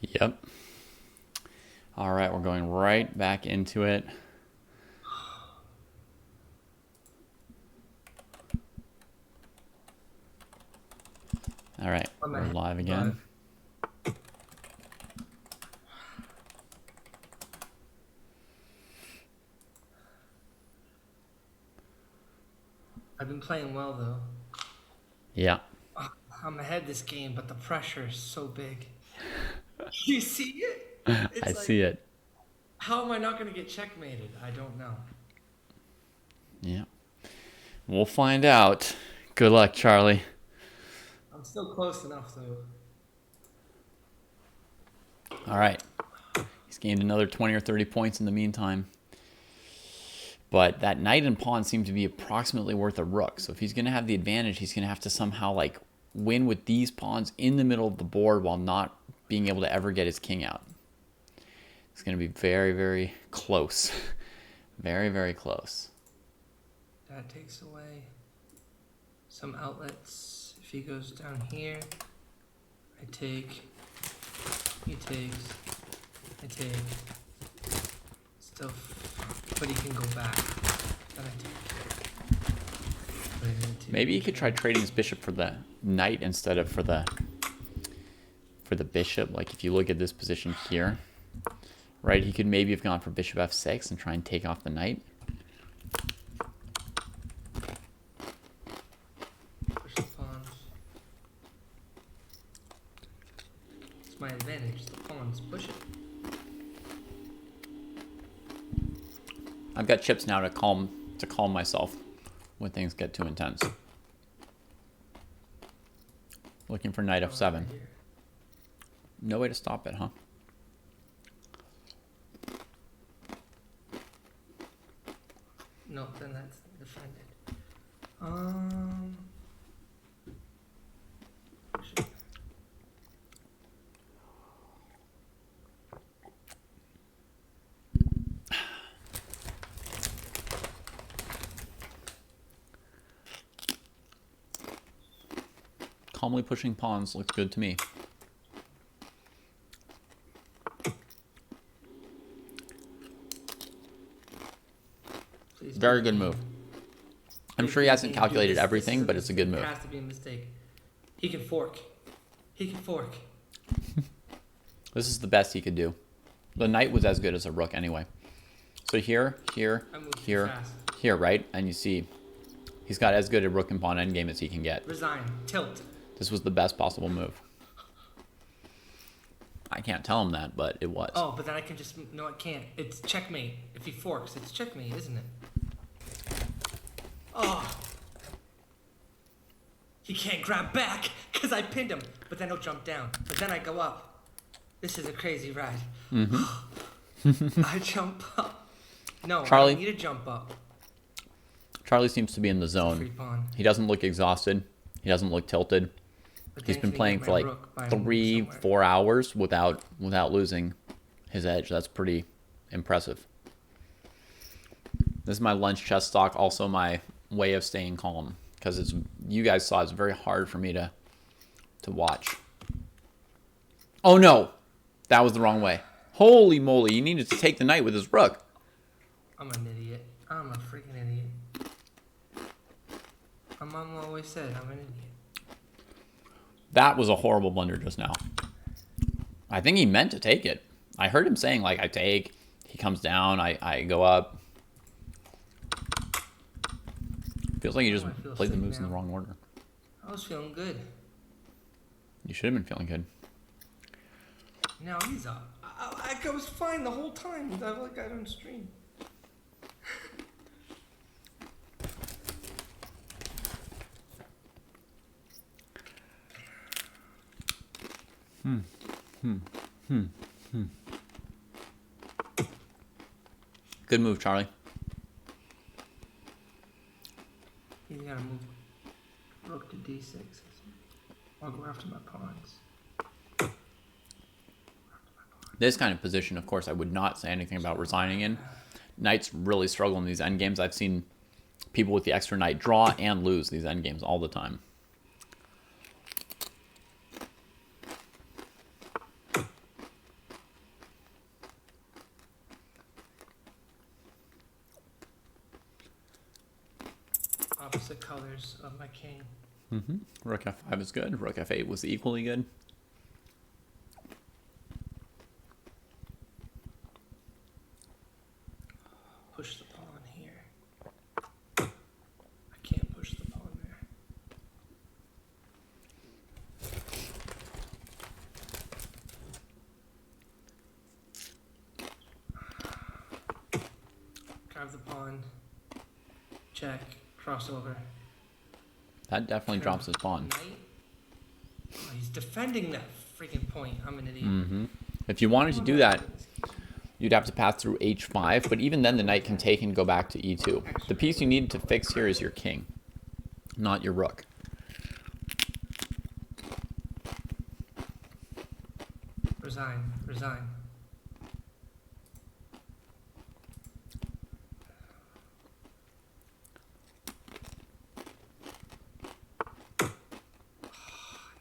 Yep. All right, we're going right back into it. All right, I'm we're ahead. live again. Live. I've been playing well though. Yeah, I'm ahead this game, but the pressure is so big. You see it? I It's like, see it. how am I not going to get checkmated? I don't know. Yeah, we'll find out. Good luck, Charlie. I'm still close enough though. All right, he's gained another 20 or 30 points in the meantime. But that knight and pawn seem to be approximately worth a rook. So if he's going to have the advantage, he's going to have to somehow like win with these pawns in the middle of the board while not being able to ever get his king out. It's going to be very, very close. Very, very close. That takes away some outlets. If he goes down here, I take. He takes. I take. Still, but he can go back. Then I take. Maybe he could try trading his bishop for the knight instead of for the bishop. Like if you look at this position here, right? He could maybe have gone for bishop f6 and try and take off the knight. Push the pawns. It's my advantage. The pawns push it. I've got chips now to calm myself when things get too intense. Looking for knight f7. Right here. No way to stop it, huh? No, then that's defended. Push it. Calmly pushing pawns looks good to me. Please Very be good king. move. I'm Please sure he be hasn't king. calculated This everything, is but it's a good move. It has to be a mistake. He can fork. He can fork. This is the best he could do. The knight was as good as a rook anyway. So here, here, I moved too here, fast. here, right? And you see he's got as good a rook and pawn endgame as he can get. Resign. Tilt. This was the best possible move. I can't tell him that, but it was. Oh, but then I can just. No, I can't. It's checkmate. If he forks, it's checkmate, isn't it? Oh. He can't grab back because I pinned him. But then he'll jump down. But then I go up. This is a crazy ride. I jump up. No, Charlie? I don't need to jump up. Charlie seems to be in the Free zone. pawn. He doesn't look exhausted. He doesn't look tilted. But He's then been can he playing get for my like rook by moving 3, somewhere? 4 hours without losing his edge. That's pretty impressive. This is my lunch chess stock, also my way of staying calm, because it's, you guys saw, it's very hard for me to watch. Oh no, that was the wrong way. Holy moly, he needed to take the knight with his rook. I'm an idiot. I'm a freaking idiot. My mom always said I'm an idiot. That was a horrible blunder just now. I think he meant to take it. I heard him saying, like, I take, he comes down, I go up. Feels like he just Oh, I feel played the sick moves in the now. wrong order. I was feeling good. You should have been feeling good. Now he's up. I was fine the whole time. I like I don't stream. Good move, Charlie. He's gotta move rook to d6. I'll go after my pawns. This kind of position, of course, I would not say anything about resigning in. Knights really struggle in these endgames. I've seen people with the extra knight draw and lose these endgames all the time. opposite colors of my king. Rook f5 is good. Rook f8 was equally good. Push the pawn here. I can't push the pawn there. Grab the pawn. Check. Crossover. That definitely drops his pawn. Knight. Oh, he's defending that freaking point. I'm an idiot. If you wanted to do that, you'd have to pass through h5, but even then the knight can take and go back to e2. The piece you need to fix here is your king, not your rook. Resign. Resign.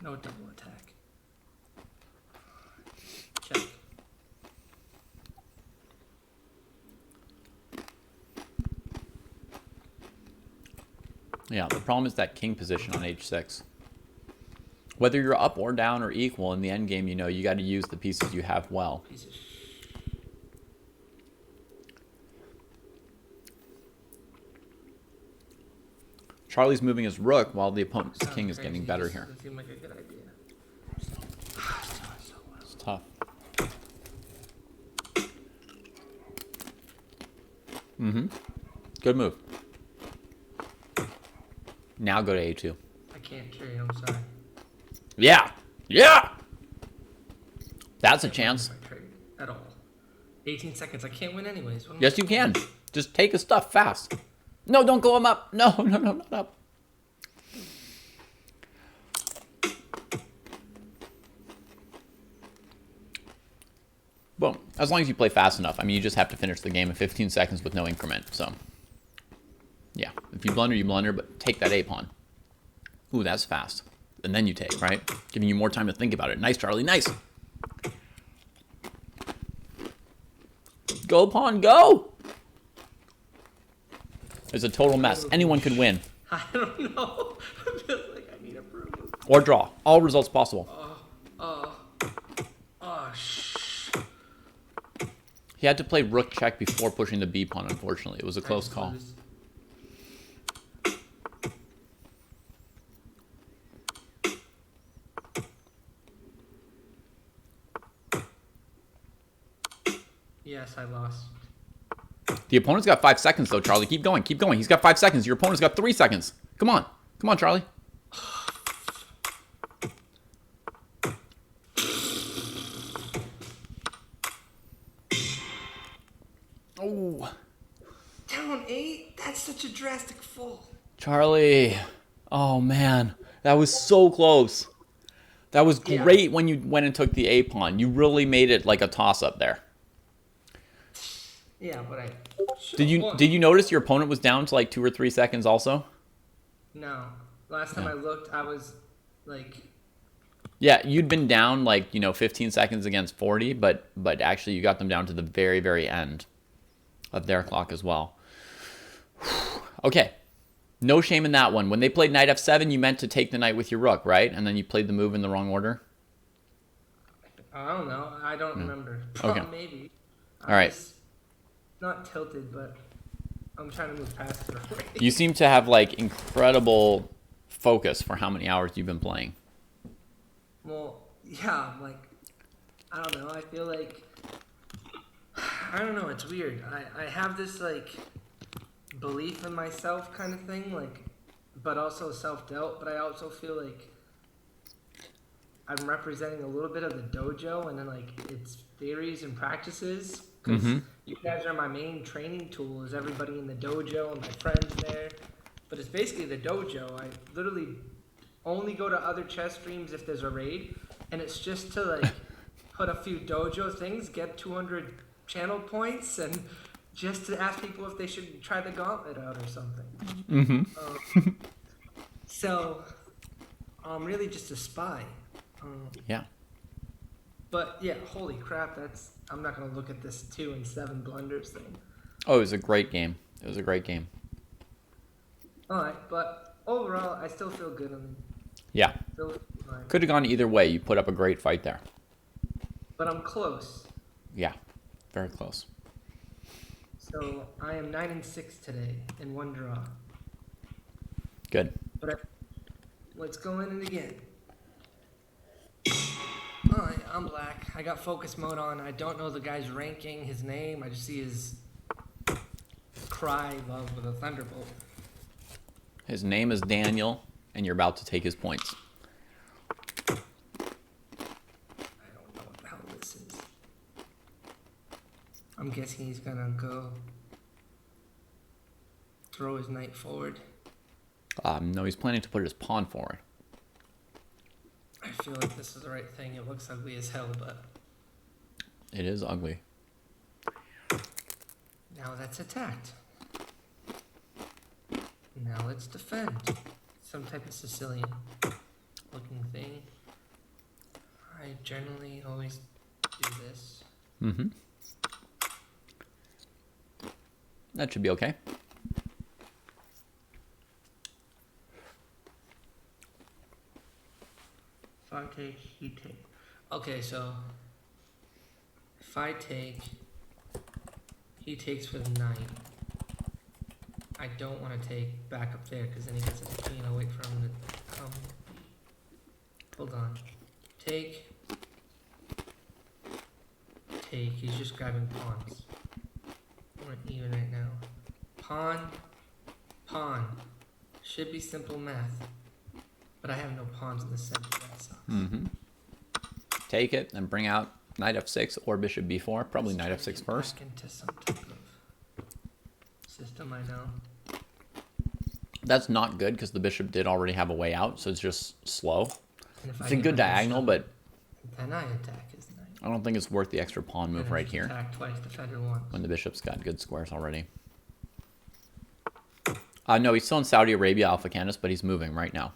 No double attack. Check. Yeah, the problem is that king position on h6. Whether you're up or down or equal in the endgame, you know, you got to use the pieces you have well. Piece of Charlie's moving his rook while the opponent's Sounds king is crazy. getting better This here. doesn't seem like a good idea. It's tough. Good move. Now go to a2. I can't trade, I'm sorry. Yeah. Yeah. That's a chance. I trade at all. 18 seconds. I can't win anyways. What am Yes, I you supposed can. Just take his stuff fast. No, don't go him up. No, no, no, not up. Boom. As long as you play fast enough. I mean, you just have to finish the game in 15 seconds with no increment. So, yeah. If you blunder, but take that a-pawn. Ooh, that's fast. And then you take, right? Giving you more time to think about it. Nice, Charlie. Nice. Go, pawn, go! It's a total mess. Anyone could win. I don't know. I feel like I need a broom. Or draw. All results possible. He had to play rook check before pushing the b pawn, unfortunately. It was a close call. Yes, I lost. The opponent's got 5 seconds, though, Charlie. Keep going. Keep going. He's got 5 seconds. Your opponent's got 3 seconds. Come on. Come on, Charlie. Oh. Down 8? That's such a drastic fall. Charlie. Oh, man. That was so close. That was great when you went and took the a pawn. You really made it like a toss-up there. Yeah, but I Did you notice your opponent was down to like 2 or 3 seconds also? No. Last time I looked, I was like... Yeah, you'd been down like, 15 seconds against 40, but actually you got them down to the very, very end of their clock as well. Okay. No shame in that one. When they played knight f7, you meant to take the knight with your rook, right? And then you played the move in the wrong order? I don't know. I don't remember. Okay. Maybe. All right. Not tilted, but I'm trying to move past it already. You seem to have like incredible focus for how many hours you've been playing. Well, yeah, like, I don't know. I feel like, I don't know. It's weird. I have this like belief in myself kind of thing, like, but also self-doubt. But I also feel like I'm representing a little bit of the dojo and then like its theories and practices. Because you guys are my main training tool, is everybody in the dojo and my friends there. But it's basically the dojo. I literally only go to other chess streams if there's a raid, and it's just to like put a few dojo things, get 200 channel points, and just to ask people if they should try the gauntlet out or something. So I'm really just a spy. Yeah. But yeah, holy crap, I'm not gonna look at this 2 and 7 blunders thing. Oh, it was a great game. It was a great game. Alright, but overall, I still feel good on Yeah. still fine. Could have gone either way. You put up a great fight there. But I'm close. Yeah. Very close. So I am 9-6 today in one draw. Good. But let's go in it again. Alright, I'm black. I got focus mode on. I don't know the guy's ranking, his name. I just see his cry love with a thunderbolt. His name is Daniel, and you're about to take his points. I don't know what the hell this is. I'm guessing he's gonna go throw his knight forward. No, he's planning to put his pawn forward. I feel like this is the right thing. It looks ugly as hell, but It is ugly. now that's attacked. Now let's defend. Some type of Sicilian looking thing. I generally always do this. Mm-hmm. That should be okay. If I take, he take. Okay, so if I take, he takes for the knight. I don't want to take back up there because then he gets a queen. I'll wait for him to come. Hold on. Take. Take. He's just grabbing pawns. We're even right now. Pawn. Pawn. Should be simple math. But I have no pawns in the center. That sucks. Mm-hmm. Take it and bring out knight f6 or bishop b4. Probably knight Let's try f6 to get first. back into some type of system, I know. That's not good because the bishop did already have a way out, so it's just slow. And if It's I a get good my diagonal, bishop, but then I attack his knight. I don't think it's worth the extra pawn move And right if here attack twice, defend her once. when the bishop's got good squares already. No, he's still in Saudi Arabia, Alpha Canis, but he's moving right now.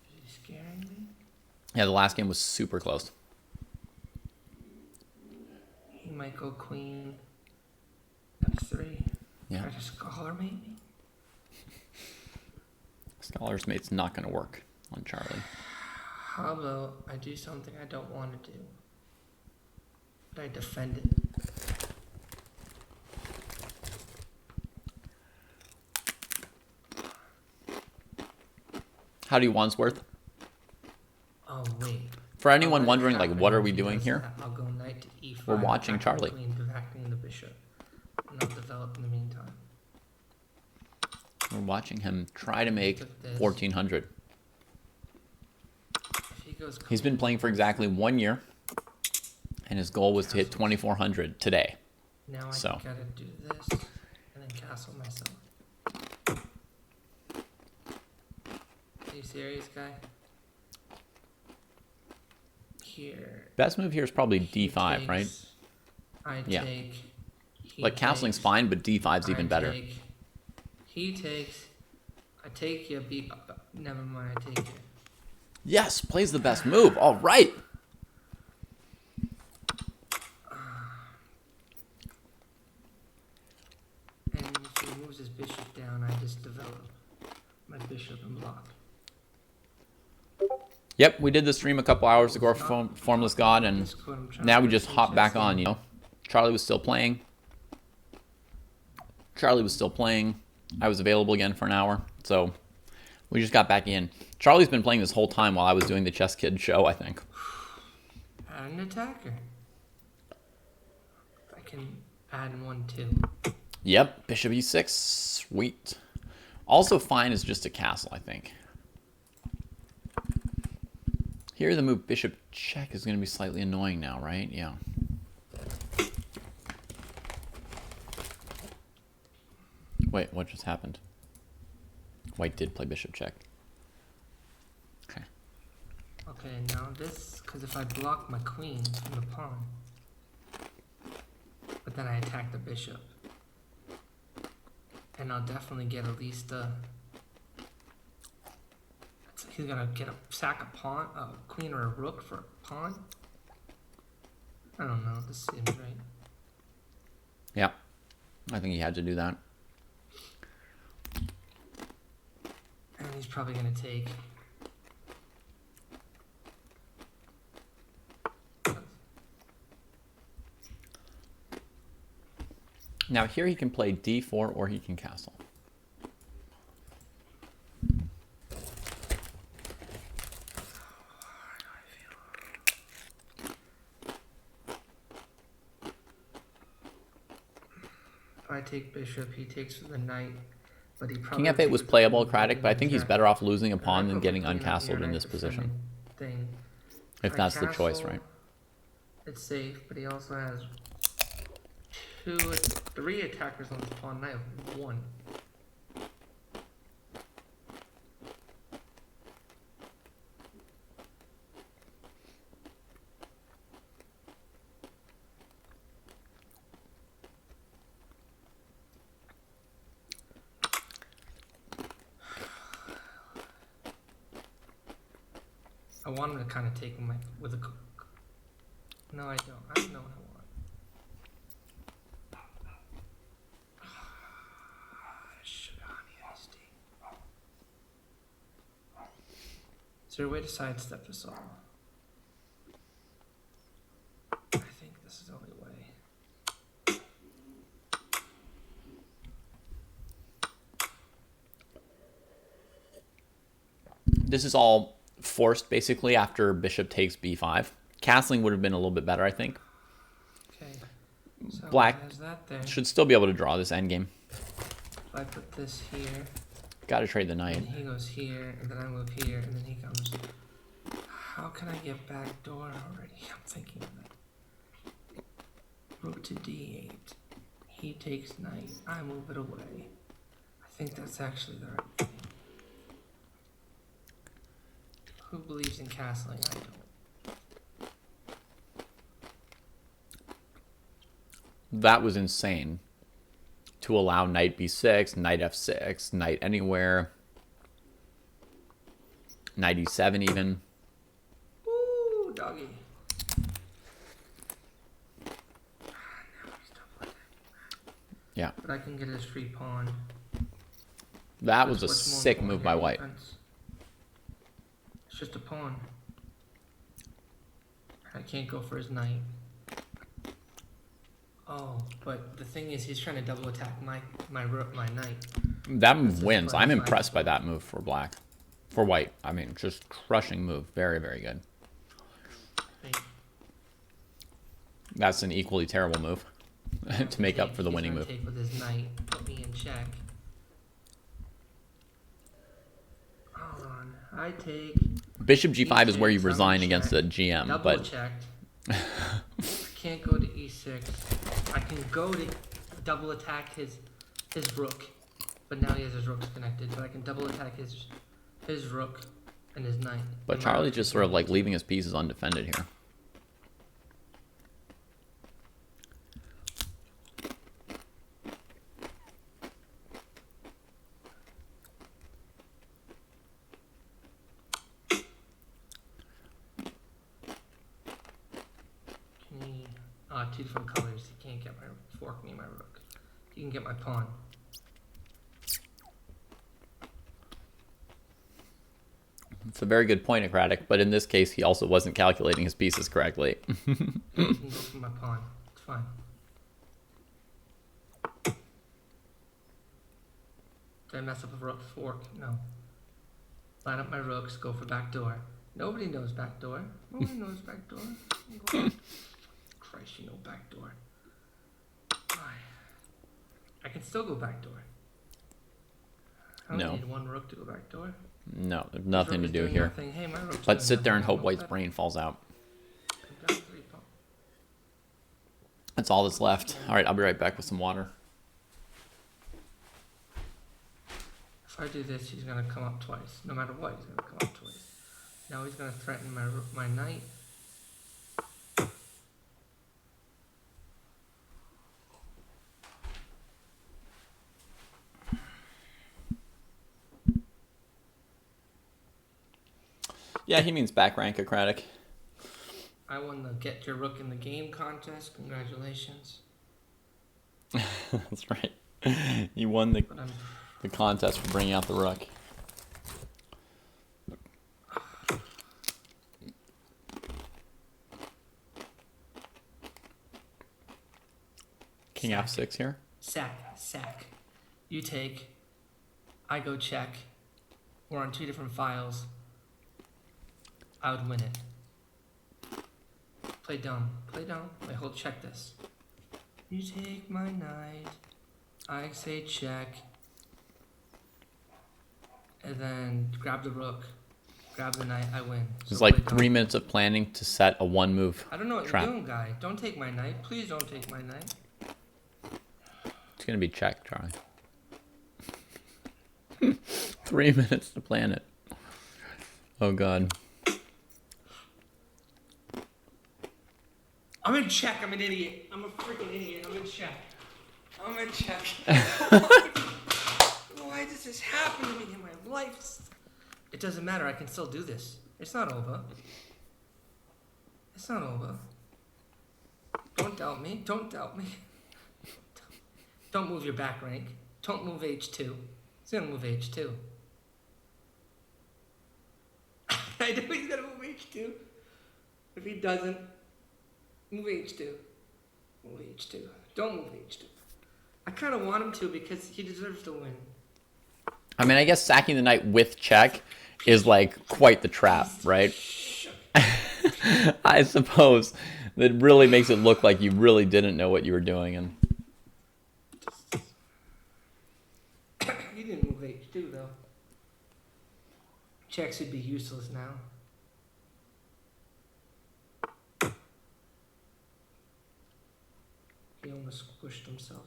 Is he scaring me? Yeah, the last game was super close. He might go queen f3. Yeah. Try to scholar maybe? Scholar's Mate's not going to work on Charlie. How about I do something I don't want to do? But I defend it. How do you Wandsworth? Oh wait. For anyone I'll let it wondering, like, happen. what are we If he doing does here? that, I'll go knight to e5. We're watching attacking Charlie. The queen, attacking the bishop. And I'll develop in the meantime. We're watching him try to make 1400. If he goes He's been playing for exactly 1 year, and his goal was to hit 2400 today. now I so. gotta do this and then castle myself. Are you serious, guy? Here. Best move here is probably he d5, right? takes, I Yeah. take. He Like, castling's takes, fine, but d5's even I better. take, he takes. I take you. Never mind. I take you. Yes, plays the best move. All right. And if he moves his bishop down, I just develop my bishop and block. Yep, we did the stream a couple hours ago for Formless God, and That's what I'm trying now to we do, just some hop back chess on, game. you know. Charlie was still playing. I was available again for an hour, so we just got back in. Charlie's been playing this whole time while I was doing the Chess Kid show, I think. Add an attacker. I can add one too. Yep, bishop e6, sweet. Also fine is just a castle, I think. Here the move bishop check is going to be slightly annoying now, right? Yeah. Wait, what just happened? White did play bishop check. Okay. Okay, now this, because if I block my queen from the pawn, but then I attack the bishop, and I'll definitely get at least a. He's gonna get a sack a pawn, a queen or a rook for a pawn. I don't know. This seems right. Yeah. I think he had to do that. And he's probably gonna take. Now here he can play d4 or he can castle. If I take bishop, he takes for the knight, but he King probably f8 was takes playable, the Craddock, but I think he's jack. better off losing a And I pawn than put my getting queen up here, uncastled and in I this position. Thing. If that's the choice, right? It's safe, but he also has three attackers on his pawn. I have one. I want him to kind of take him with a. No, I don't. I don't know what I want. Is there a way to sidestep this all? I think this is the only way. This is all forced basically after bishop takes b5. Castling would have been a little bit better, I think. Okay. So Black there's that there. should still be able to draw this endgame. If I put this here, Got to trade the and knight. he goes here, and then I move here, and then he comes. How can I get back door already? I'm thinking of that. Rook to d8. He takes knight. I move it away. I think that's actually the right thing. Who believes in castling? I don't. That was insane. To allow knight b6, knight f6, knight anywhere, knight e7 even. Woo, doggy. Yeah, But I can get his free pawn. that was a What's more sick important move by here, white. defense? It's just a pawn. I can't go for his knight. Oh, but the thing is, he's trying to double attack my knight. That move That's wins. fine, I'm fine. impressed by that move for black. For white, I mean, just crushing move. Very, very good. Wait, That's an equally terrible move to make up for the he's winning gonna move. Take with his knight, put me in check. Hold on, I take Bishop g5 is where you E6, resign I'm in against check. the GM, double but checked. I can't go to e6. I can go to double attack his rook, but now he has his rooks connected. But I can double attack his rook and his knight. but And my Charlie's rook just is sort of like connected. leaving his pieces undefended here. Can he? Two different colors. He can't get my fork me my rook. He can get my pawn. It's a very good point, Acratic, but in this case, he also wasn't calculating his pieces correctly. He can go for my pawn. It's fine. Did I mess up a rook fork? No. Line up my rooks, go for backdoor. Nobody knows backdoor. Nobody knows backdoor. Christ, you know backdoor. Why? I can still go backdoor. I don't No. need one rook to go backdoor. No, there's His nothing rook to is do doing here. nothing. Hey, my rook's Let's doing sit there and nothing. hope I'm White's upset. brain falls out. I'm down 3 pawns. That's all that's left. All right, I'll be right back with some water. If I do this, he's gonna come up twice. No matter what, he's gonna come up twice. Now he's gonna threaten my knight. Yeah, he means back rank, Acratic. I won the Get Your Rook in the Game contest. Congratulations. That's right. You won the But I'm the contest for bringing out the rook. King f6 here. sack. You take. I go check. We're on two different files. I would win it. Play dumb. Wait, hold, check this. You take my knight. I say check. And then grab the rook. Grab the knight. I win. It's So like play dumb. 3 minutes of planning to set a one move. I don't know what trap. you're doing, guy. Don't take my knight. Please don't take my knight. It's gonna be check, Charlie. 3 minutes to plan it. Oh god. I'm in check. I'm an idiot. I'm a freaking idiot. I'm in check. Why does this happen to me in my life? It doesn't matter. I can still do this. It's not over. Don't doubt me. Don't move your back rank. Don't move H2. He's gonna move H2. I know he's gonna move H2. If he doesn't, move H2. Don't move H2. I kind of want him to because he deserves to win. I mean, I guess sacking the knight with check is like quite the trap, right? I suppose that really makes it look like you really didn't know what you were doing. And He didn't move H2 though. Checks would be useless now. He almost squished himself.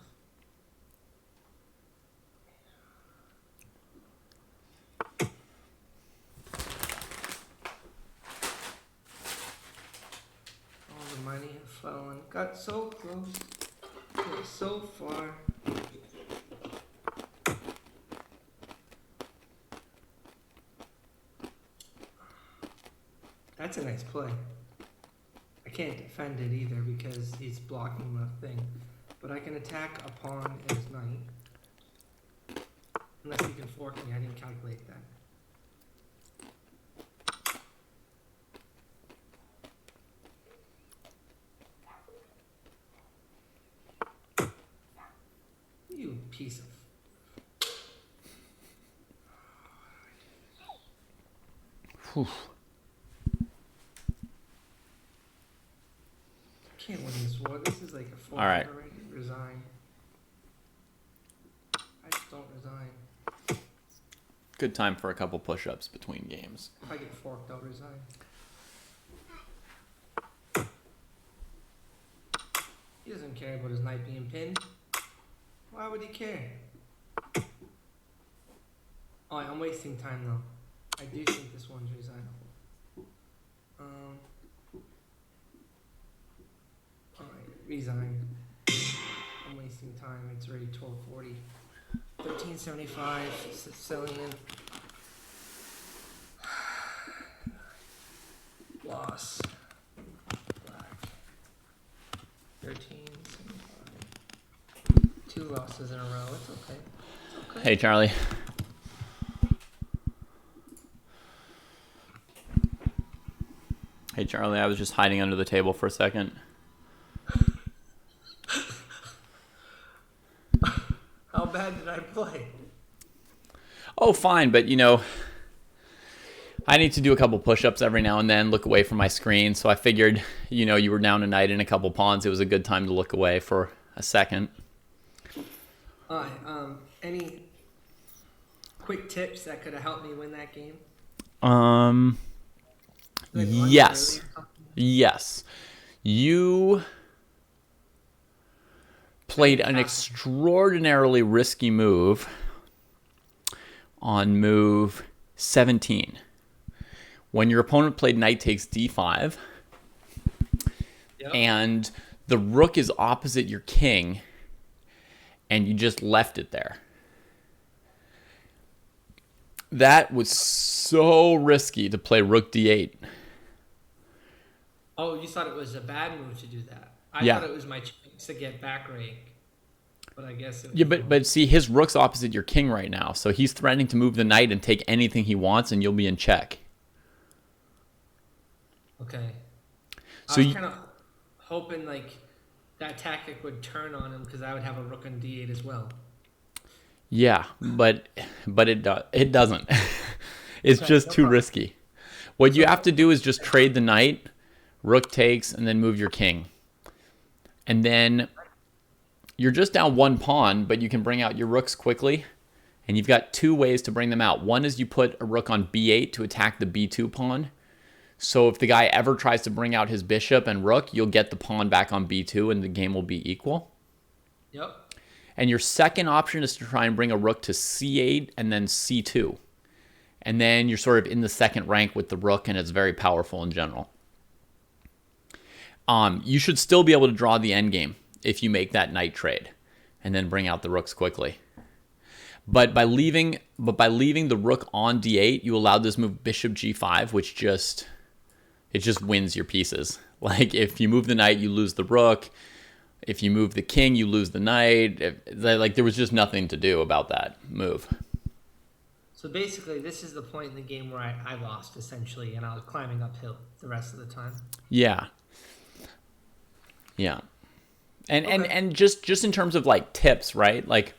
All the money had fallen. Got so close. Got so far. That's a nice play. I can't defend it either because he's blocking the thing. But I can attack a pawn and his knight. Unless he can fork me, I didn't calculate that. You piece of... whew. I can't win this war. This is like a fork All right. already. Resign. I just don't resign. Good time for a couple push-ups between games. If I get forked, I'll resign. He doesn't care about his knight being pinned. Why would he care? Oh, I'm wasting time though. I do think this one's resignable. Alright, resign. I'm wasting time. It's already 12:40. 1375 selling in. Loss. Black. 1375. 2 losses in a row. It's okay. It's okay. Hey, Charlie. Hey, Charlie, I was just hiding under the table for a second. How bad did I play? Oh, fine, but you know, I need to do a couple push-ups every now and then, look away from my screen. So I figured, you know, you were down a knight in a couple pawns. It was a good time to look away for a second. Alright, any quick tips that could have helped me win that game? Like lunch Yes. early or something? Yes. You played an extraordinarily risky move on move 17. When your opponent played knight takes d5, Yep. and the rook is opposite your king, and you just left it there. That was so risky to play rook d8. Oh, you thought it was a bad move to do that. I Yeah. thought it was my chance to get back rank. But I guess if Yeah, you but see, his rook's opposite your king right now, so he's threatening to move the knight and take anything he wants, and you'll be in check. okay. I So was you, kind of hoping like that tactic would turn on him because I would have a rook on d8 as well. yeah, but it doesn't. It's Okay, just no too problem. risky. What you So have to do is just trade the knight, rook takes, and then move your king. And then you're just down one pawn, but you can bring out your rooks quickly. And you've got two ways to bring them out. One is you put a rook on b8 to attack the b2 pawn. So if the guy ever tries to bring out his bishop and rook, you'll get the pawn back on b2 and the game will be equal. yep. And your second option is to try and bring a rook to c8 and then c2. And then you're sort of in the second rank with the rook, and it's very powerful in general. You should still be able to draw the endgame if you make that knight trade and then bring out the rooks quickly. But by leaving the rook on d8, you allow this move bishop g5, which just wins your pieces. Like if you move the knight, you lose the rook. If you move the king, you lose the knight. Like there was just nothing to do about that move. So basically, this is the point in the game where I lost essentially, and I was climbing uphill the rest of the time. Yeah. Yeah. And Okay. and just in terms of like tips, right? Like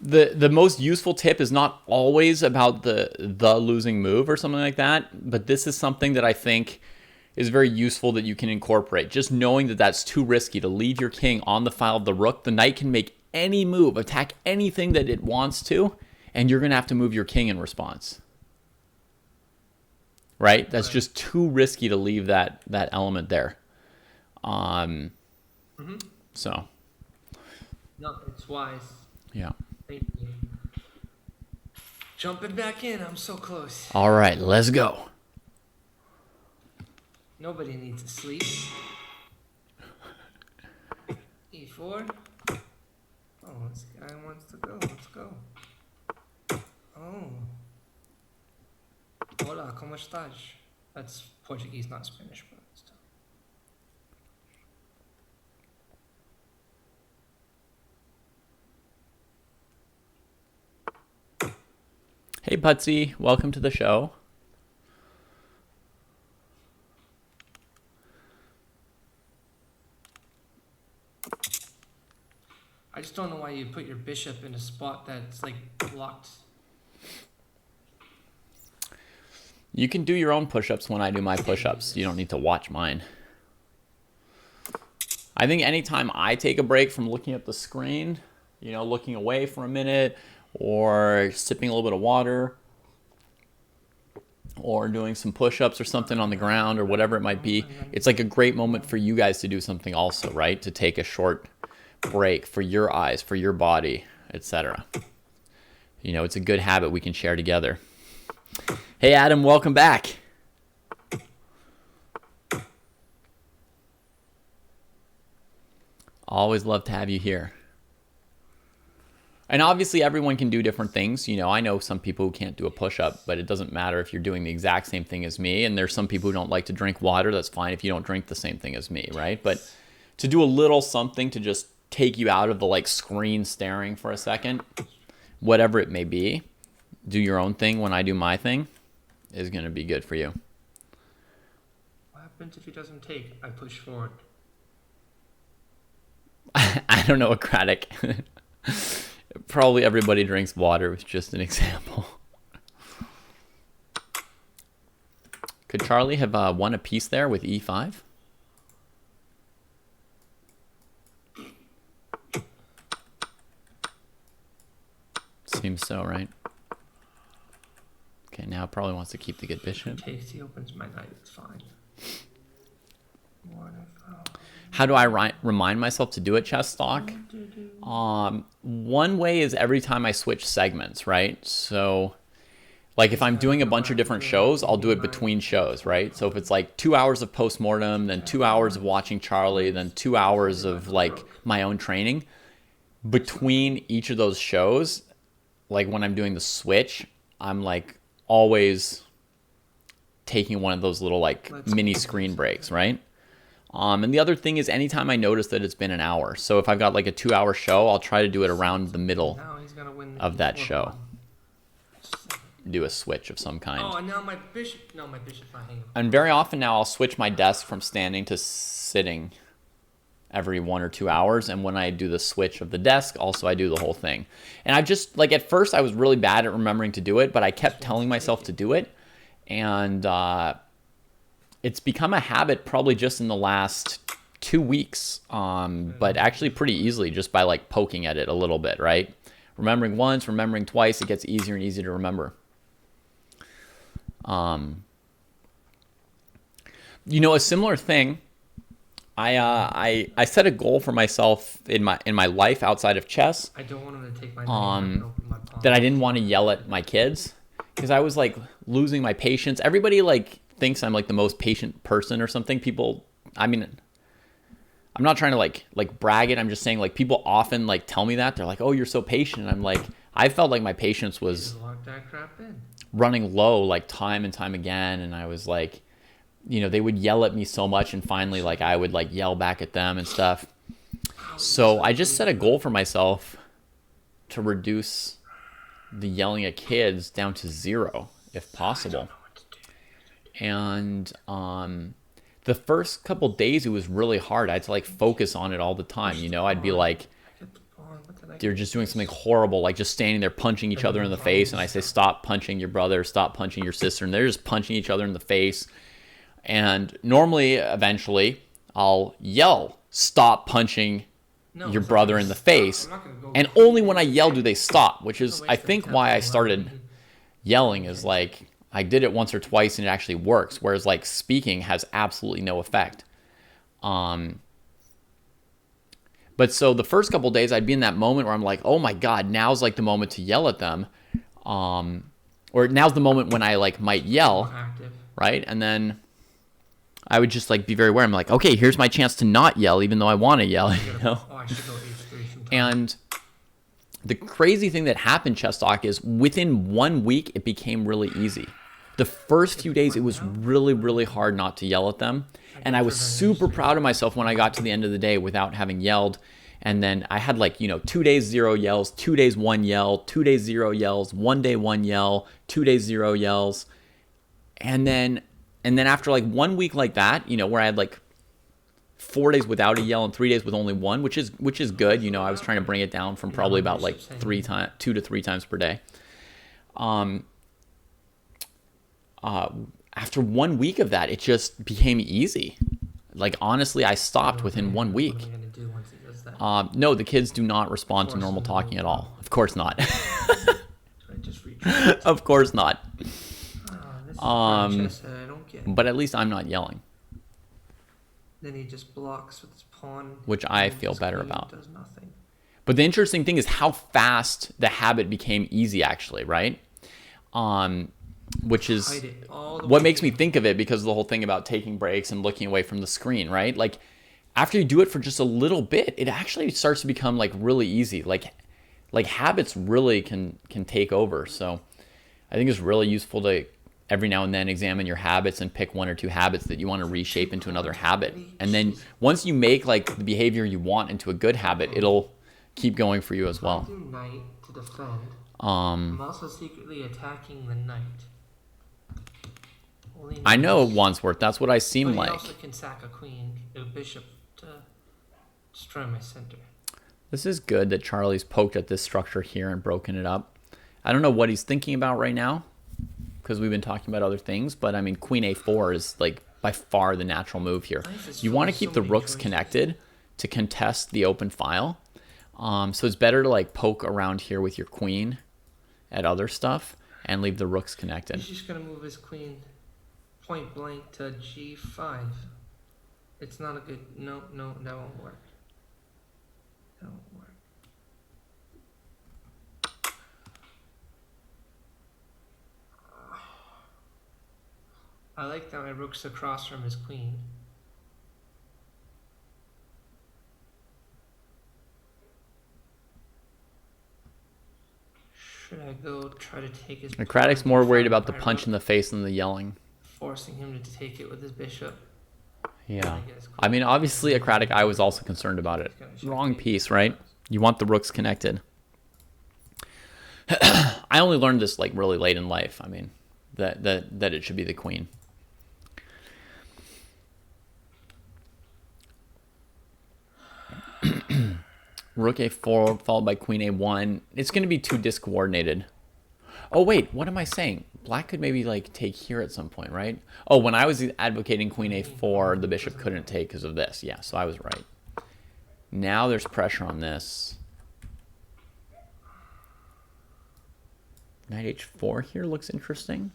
the most useful tip is not always about the losing move or something like that, but this is something that I think is very useful that you can incorporate. Just knowing that that's too risky to leave your king on the file of the rook. The knight can make any move, attack anything that it wants to, and you're going to have to move your king in response. Right? That's Right. just too risky to leave that element there. So, No, it's wise. yeah. Thank you. Jumping back in, I'm so close. All right, let's go. Nobody needs to sleep. E4. Oh, this guy wants to go. Let's go. Oh. Hola, ¿cómo estás? That's Portuguese, not Spanish, but still. Hey, Putsy, welcome to the show. I just don't know why you put your bishop in a spot that's like blocked. You can do your own push-ups when I do my push-ups. You don't need to watch mine. I think anytime I take a break from looking at the screen, looking away for a minute, or sipping a little bit of water, or doing some push-ups or something on the ground, or whatever it might be, it's like a great moment for you guys to do something also, right? To take a short break for your eyes, for your body, etc. It's a good habit we can share together. Hey, Adam, welcome back. Always love to have you here. And obviously everyone can do different things. I know some people who can't do a push-up, but it doesn't matter if you're doing the exact same thing as me. And there's some people who don't like to drink water. That's fine if you don't drink the same thing as me, right? But to do a little something to just take you out of the screen staring for a second, whatever it may be, do your own thing when I do my thing, is going to be good for you. What happens if he doesn't take? I push forward. I don't know, Acratic. Probably everybody drinks water. It was just an example. Could Charlie have won a piece there with e5? Seems so, right? Okay, now probably wants to keep the good bishop. He takes, he opens my knight, it's fine. How do I remind myself to do it, chess stock? One way is every time I switch segments, right? So, like if I'm doing a bunch of different shows, I'll do it between shows, right? So if it's like 2 hours of postmortem, then 2 hours of watching Charlie, then 2 hours of like my own training, between each of those shows, like when I'm doing the switch, I'm like always taking one of those little like mini screen breaks, right? And the other thing is anytime I notice that it's been an hour. So if I've got like a 2-hour show, I'll try to do it around the middle Now he's gonna win of that E4 show. pawn. Do a switch of some kind. Oh, and now my bishop. No, my bishop's not hanging. And very often now I'll switch my desk from standing to sitting every 1 or 2 hours. And when I do the switch of the desk, also I do the whole thing. And I just, like, at first I was really bad at remembering to do it, but I kept telling myself to do it. And it's become a habit probably just in the last 2 weeks, but actually pretty easily just by like poking at it a little bit, right? Remembering once, remembering twice, it gets easier and easier to remember. You know, a similar thing, I set a goal for myself in my life outside of chess, I don't want him to take my knight and open my pawn. that I didn't want to yell at my kids because I was like losing my patience. Everybody like thinks I'm like the most patient person or something. People, I mean, I'm not trying to like brag it. I'm just saying like people often like tell me that. They're like, "Oh, you're so patient." And I'm like, I felt like my patience was Just lock that crap in. running low like time and time again. And I was like, you know, they would yell at me so much, and finally like I would like yell back at them and stuff. So I just set a goal for myself to reduce the yelling at kids down to 0 if possible. And the first couple days it was really hard. I had to like focus on it all the time, you know. I'd be like, Get the pawn. What did I they're just doing something horrible, like just standing there punching each other in the face, and I say, stop punching your brother, stop punching your sister, and they're just punching each other in the face. And normally eventually I'll yell, stop punching No, your it's not brother gonna in the stop. face, I'm not gonna go and crazy. only when I yell do they stop, which It's is a I waste of think time. why I Why started would you- yelling, is like I did it once or twice and it actually works, whereas like speaking has absolutely no effect. But so the first couple days I'd be in that moment where I'm like, oh my god, now's like the moment to yell at them, or now's the moment when I like might yell, active. right? And then I would just like be very aware. I'm like, okay, here's my chance to not yell, even though I want to yell, you know. Oh, I should go H3 sometime. And the crazy thing that happened, Chess Talk, is within 1 week it became really easy. The first few days it was really, really hard not to yell at them, and I was super proud of myself when I got to the end of the day without having yelled. And then I had like, you know, 2 days 0 yells, 2 days 1 yell, 2 days 0 yells, 1 day 1 yell, 2 days 0 yells, and then after like 1 week like that, you know, where I had like 4 days without a yell and 3 days with only one, which is good. You know, I was trying to bring it down from probably about like 2 to 3 times per day. After 1 week of that, it just became easy. Like honestly, I stopped within 1 week. What am I gonna do once he does that? No, the kids do not respond to normal talking at all. Of course not. I just retreat. Of course not. This is chess that I don't get. But at least I'm not yelling, Then he just blocks with his pawn, which I and feel his better queen about. Does nothing. But the interesting thing is how fast the habit became easy, actually, right? Which is Hide it all the what way makes me in. think of it, because of the whole thing about taking breaks and looking away from the screen, right? Like after you do it for just a little bit, it actually starts to become like really easy. Like habits really can take over. So I think it's really useful to every now and then examine your habits and pick 1 or 2 habits that you want to reshape into another habit. And then once you make like the behavior you want into a good habit, it'll keep going for you as I well. do knight to defend. I'm also secretly attacking the knight. Only I know knights- Wandsworth, that's what I But seem he like. also can sack a queen, a bishop to destroy my center. This is good that Charlie's poked at this structure here and broken it up. I don't know what he's thinking about right now, because we've been talking about other things, but I mean, Queen A4 is like by far the natural move here. Life is You full want to of keep so the many rooks choices. connected to contest the open file. So it's better to like poke around here with your queen at other stuff and leave the rooks connected. He's just gonna move his queen point blank to G5. It's not a good. No, that won't work. That won't work. I like that my rook's across from his queen. Should I go try to take his Craddock's pawn more in worried front of about the my punch rook, in the face than the yelling. forcing him to take it with his bishop? Yeah. I guess I mean, obviously, Acratic Eye was also concerned about it. Wrong piece, right? You want the rooks connected. I only learned this like really late in life. I mean, that it should be the queen. Rook a4 followed by queen a1. It's going to be too discoordinated. Oh, wait, what am I saying? Black could maybe like take here at some point, right? Oh, when I was advocating queen a4, the bishop couldn't take because of this. Yeah, so I was right. Now there's pressure on this. Knight h4 here looks interesting.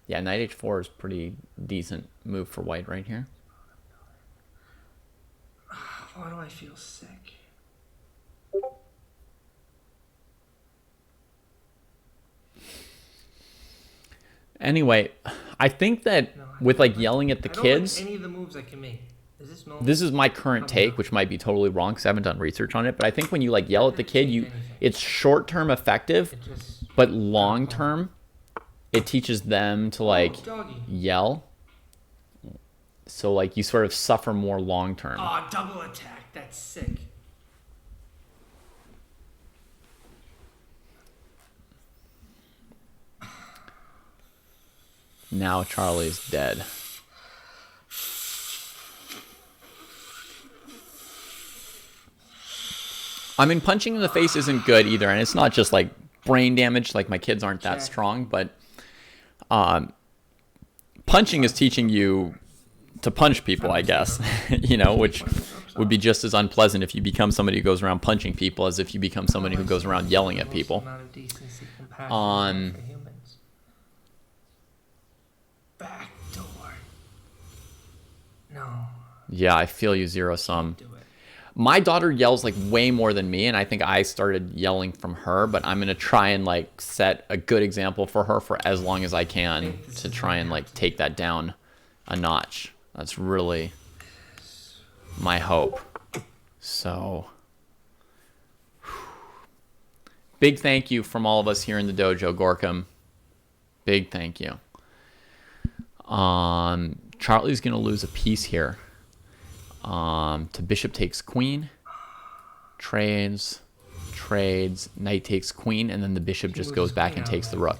Yeah, knight h4 is pretty decent move for white right here. Why do I feel sick? Anyway, I think that with like yelling at the kids, Like any of the moves I can make. Is this normal? this is my current take, which might be totally wrong because I haven't done research on it. But I think when you like yell at the kid, it's short-term effective, but long-term, it teaches them to like yell. So like you sort of suffer more long-term. Oh, double attack. That's sick. Now Charlie's dead. I mean, punching in the face isn't good either, and it's not just like brain damage. Like my kids aren't that strong, but punching is teaching you to punch people, I guess. You know, which would be just as unpleasant if you become somebody who goes around punching people as if you become somebody who goes around yelling at people. Backdoor. No. Yeah, I feel you, Zero Sum. Do it. My daughter yells like way more than me, and I think I started yelling from her, but I'm going to try and like set a good example for her for as long as I can to try and like take that down a notch. That's really my hope. So big thank you from all of us here in the dojo, Gorkum. Big thank you. Charlie's going to lose a piece here. To bishop takes queen, trades, knight takes queen, and then the bishop just goes back and takes the rook.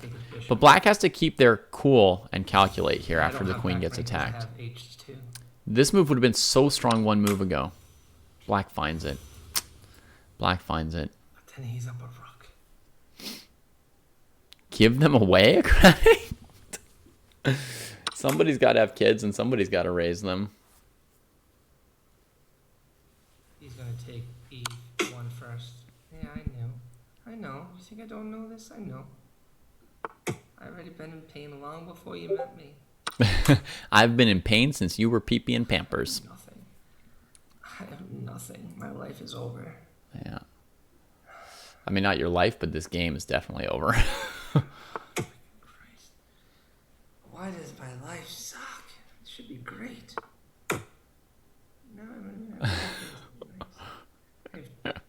But black has to keep their cool and calculate here after the queen gets attacked. This move would have been so strong one move ago. Black finds it. Black finds it. But then he's up a rook. Give them away? Somebody's got to have kids and somebody's got to raise them. He's going to take E1 first. Yeah, I know. You think I don't know this? I know. I've already been in pain long before you met me. I've been in pain since you were pee-pee and Pampers. Nothing. I have nothing. My life is over. Yeah. I mean, not your life, but this game is definitely over. Christ. Why does my life suck? It should be great. No, I have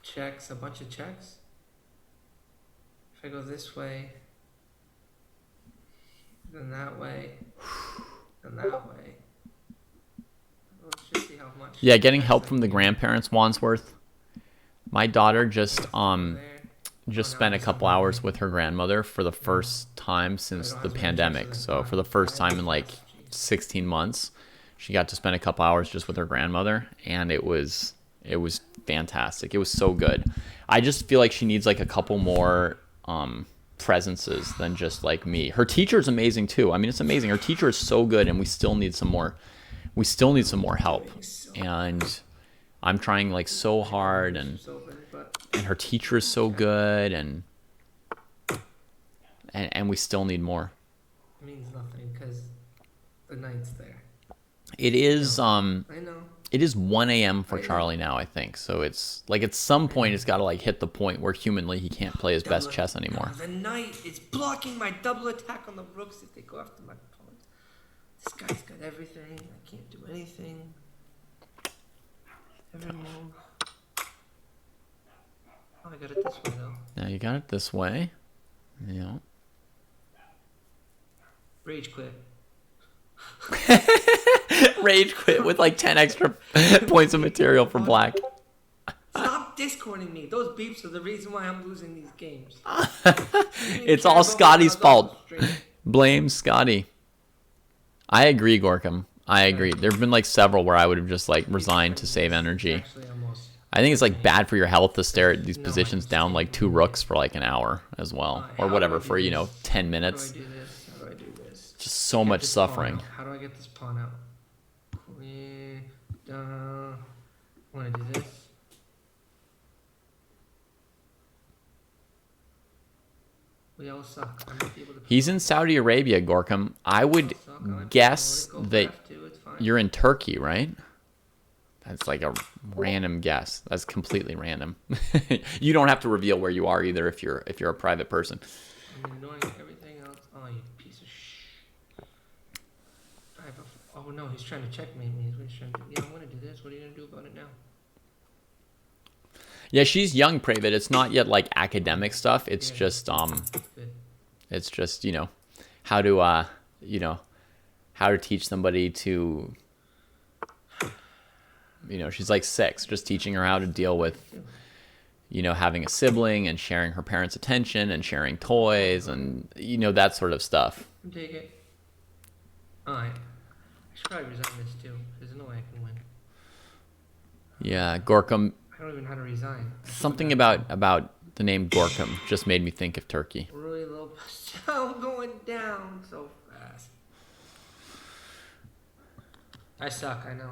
checks, a bunch of checks. If I go this way, then that way, then that way. Let's just see how much. Yeah, getting help from the grandparents, Wandsworth. My daughter just spent a couple hours with her grandmother for the first time since the pandemic. So for the first time in like 16 months, she got to spend a couple hours just with her grandmother, and it was fantastic. It was so good. I just feel like she needs like a couple more presences than just like me. Her teacher is amazing too. I mean, it's amazing. Her teacher is so good, and we still need some more. We still need some more help. And I'm trying like so hard, and her teacher is so good, and we still need more. It means nothing because the knight's there. It is I know. It is 1 a.m. for Charlie now, I think. So it's like at some point it's got to like hit the point where humanly he can't play his best chess anymore. The knight is blocking my double attack on the rooks if they go after my pawn. This guy's got everything. I can't do anything. Every move. Oh, I got it this way though. Now you got it this way. Yeah. Rage quit. Rage quit with like 10 extra points of material for black. Stop discording me. Those beeps are the reason why I'm losing these games. It's all Scotty's fault. Blame Scotty. I agree, Gorkum. I agree. There have been like several where I would have just like resigned to save energy. Actually, almost. I think it's like bad for your health to stare at these positions down like 2 rooks for like an hour as well, or whatever for 10 minutes. How do I do this? How do I do this? Just so much suffering. How do I get this pawn out? Want to do this? We all suck. I might be able to. He's in Saudi Arabia, Gorkum. I would guess that you're in Turkey, right? That's like a random guess. That's completely random. You don't have to reveal where you are either if you're a private person. I'm ignoring everything else. Oh, you piece of oh no, he's trying to checkmate me. He's trying to. Yeah, I'm gonna do this. What are you gonna do about it now? Yeah, she's young, Pravit. It's not yet like academic stuff. It's just Good. it's just how to how to teach somebody to she's like 6, just teaching her how to deal with having a sibling and sharing her parents' attention and sharing toys and that sort of stuff. Take it. Alright. I should probably resign this too. There's no way I can win. Yeah, Gorkum. I don't even know how to resign. Something about the name Gorkum just made me think of Turkey. Really low. I'm going down so fast. I suck, I know.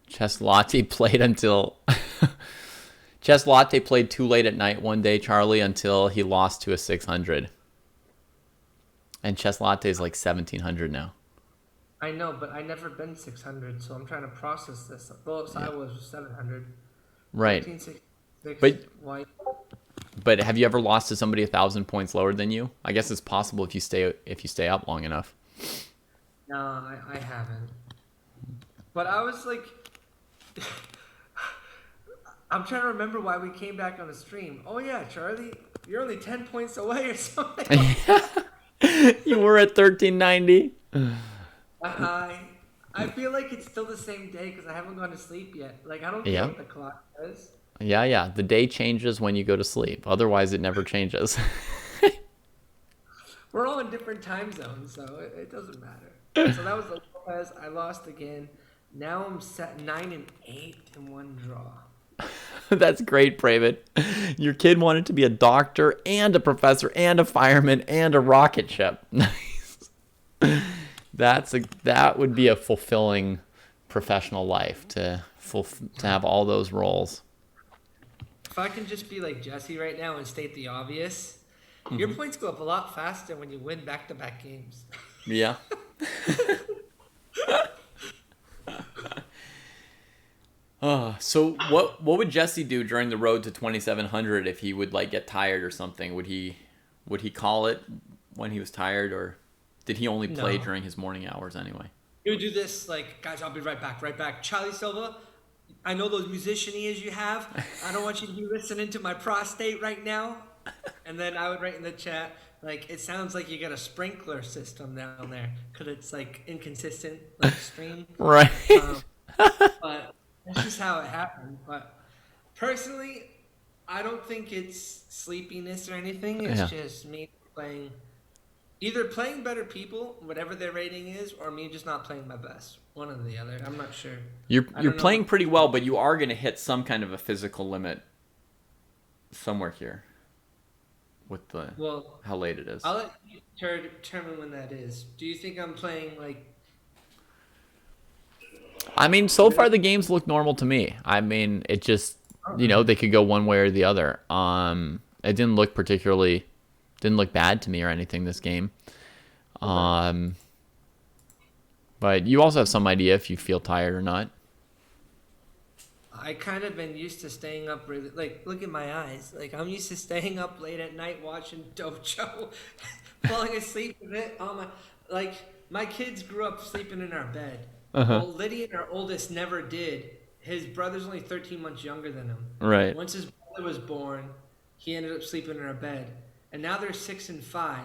Chess Latte played until Chess Latte played too late at night one day, Charlie, until he lost to a 600. And Chess Latte is like 1700 now. I know, but I never been 600, so I'm trying to process this. Phillips, I was 700. Right. 1566, white. But have you ever lost to somebody 1,000 points lower than you? I guess it's possible if you stay up long enough. No, I haven't. But I was like, I'm trying to remember why we came back on the stream. Oh yeah, Charlie, you're only 10 points away or something. You were at 1390. I feel like it's still the same day because I haven't gone to sleep yet. Like, I don't care what the clock says. Yeah. The day changes when you go to sleep. Otherwise, it never changes. We're all in different time zones, so it doesn't matter. So that was the Lopez. I lost again. Now I'm set 9-8 in one draw. That's great, Pravit. Your kid wanted to be a doctor and a professor and a fireman and a rocket ship. Nice. That would be a fulfilling professional life to have all those roles. If I can just be like Jesse right now and state the obvious, your points go up a lot faster when you win back-to-back games. Yeah. So what would Jesse do during the road to 2700 if he would like get tired or something? Would he call it when he was tired, or did he only play during his morning hours anyway? He would do this like, guys, I'll be right back. Charlie Silva, I know those musician ears you have. I don't want you to be listening to my prostate right now. And then I would write in the chat, like, it sounds like you got a sprinkler system down there because it's like inconsistent, like stream. Right. But that's just how it happened. But personally, I don't think it's sleepiness or anything. It's just me either playing better people, whatever their rating is, or me just not playing my best. One or the other. I'm not sure. You're playing pretty well, but you are going to hit some kind of a physical limit somewhere here with how late it is. I'll let you determine when that is. Do you think I'm playing like... I mean, so far the games look normal to me. I mean, it just, they could go one way or the other. It didn't look bad to me or anything this game. But you also have some idea if you feel tired or not. I kind of been used to staying up really, like, look at my eyes. Like, I'm used to staying up late at night watching Dojo, falling asleep a bit. My kids grew up sleeping in our bed. Well, Lydian, our oldest, never did. His brother's only 13 months younger than him. Right. Once his brother was born, he ended up sleeping in our bed. And now they're 6 and 5.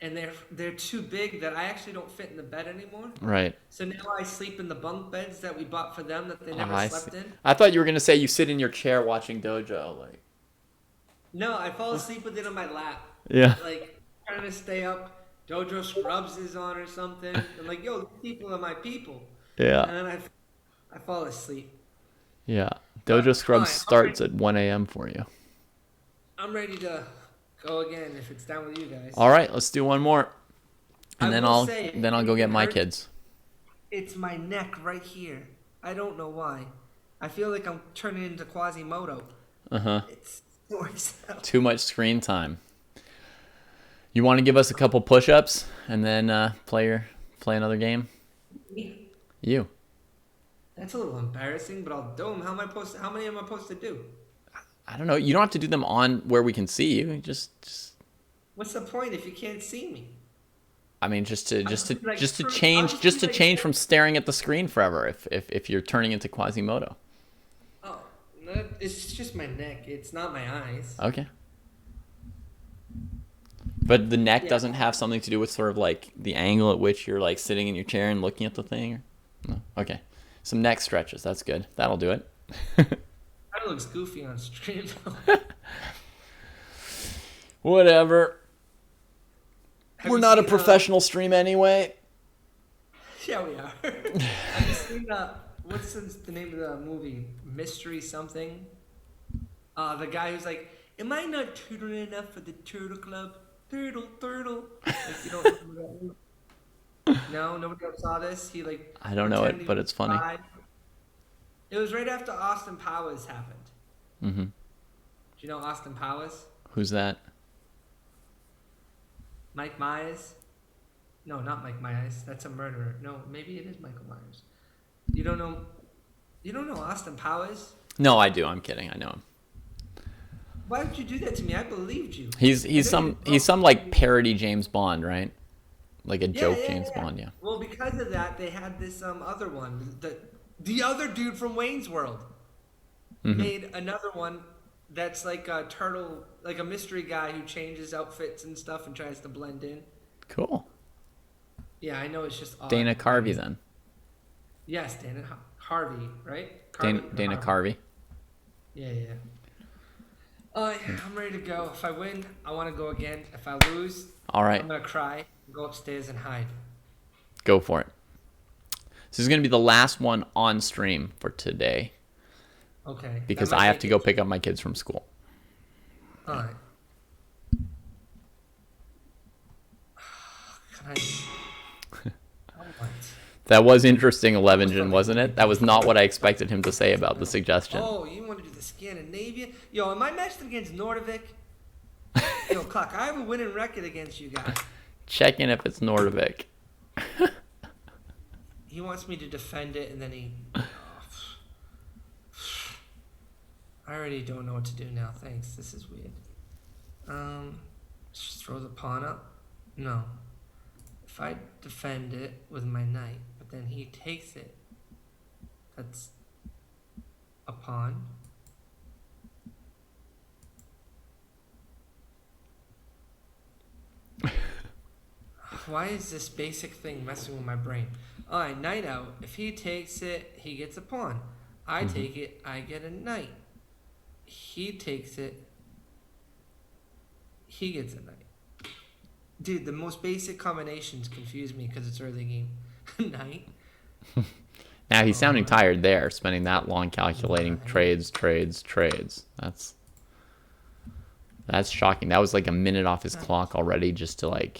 and they're too big that I actually don't fit in the bed anymore. Right. So now I sleep in the bunk beds that we bought for them that they Oh, never I slept see. in. I thought you were gonna say you sit in your chair watching Dojo, like. No, I fall asleep with it on my lap, Yeah. like trying to stay up. Dojo Scrubs is on or something. I'm like, yo, these people are my people, Yeah. and then I fall asleep. Yeah. But Dojo Scrubs fine, starts at 1 a.m. for you. I'm ready to go again if it's down with you guys. All right, let's do one more, I and then will I'll say, then I'll go get my hurt- kids. It's my neck right here. I don't know why. I feel like I'm turning into Quasimodo. It's works out. Too much screen time. You want to give us a couple push-ups and then play another game? You. That's a little embarrassing, but I'll do them. How many am I supposed to do? I don't know. You don't have to do them on where we can see you. Just What's the point if you can't see me? I mean, just to like, change I'll just be like- change from staring at the screen forever. If you're turning into Quasimodo. Oh, no, it's just my neck. It's not my eyes. Okay. But the neck Yeah. doesn't have something to do with sort of like the angle at which you're like sitting in your chair and looking at the thing. No. Okay. Some neck stretches. That's good. That'll do it. Kind of looks goofy on stream. Whatever. Have We're you not a seen, professional stream anyway. Yeah, we are. Have you seen what's the name of the movie? Mystery something. The guy who's like, "Am I not turtle enough for the Turtle Club? Turtle, turtle." Like, you don't remember that movie? No, nobody else saw this. He like. I don't know it, pretended but he it's funny. died. It was right after Austin Powers happened. Mm-hmm. Do you know Austin Powers? Who's that? Mike Myers? No, not Mike Myers. That's a murderer. No, maybe it is Michael Myers. You don't know? You don't know Austin Powers? No, I do. I'm kidding. I know him. Why would you do that to me? I believed you. He's I know some you he's don't. some like parody James Bond, right? Like a Yeah, joke yeah, James yeah. Bond, yeah. Well, because of that, they had this other one. The other dude from Wayne's World Mhm. made another one that's like a turtle, like a mystery guy who changes outfits and stuff and tries to blend in. Cool. Yeah, I know it's just odd. Dana Carvey then. Yes, Dana Harvey, right? Dana Carvey. Yeah, yeah. I'm ready to go. If I win, I want to go again. If I lose, All right. I'm gonna cry, go upstairs and hide. Go for it. This is going to be the last one on stream for today Okay. because That might I have make to it- go pick up my kids from school. All right. Can I? Oh, what? That was interesting, Elevengen, wasn't it? That was not what I expected him to say about the suggestion. Oh, you want to do the Scandinavian? Yo, am I matched against Nordvik? Yo, Cluck, I have a winning record against you guys. Check in if it's Nordvik. He wants me to defend it, and then he. I already don't know what to do now. Thanks. This is weird. Just throw the pawn up. No. If I defend it with my knight, but then he takes it, that's a pawn. Why is this basic thing messing with my brain? Alright, knight out. If he takes it, he gets a pawn. I take it, I get a knight. He takes it, he gets a knight. Dude, the most basic combinations confuse me because it's early game. Knight. Now he's sounding tired there, spending that long calculating Right. trades. That's shocking. That was like a minute off his clock already just to like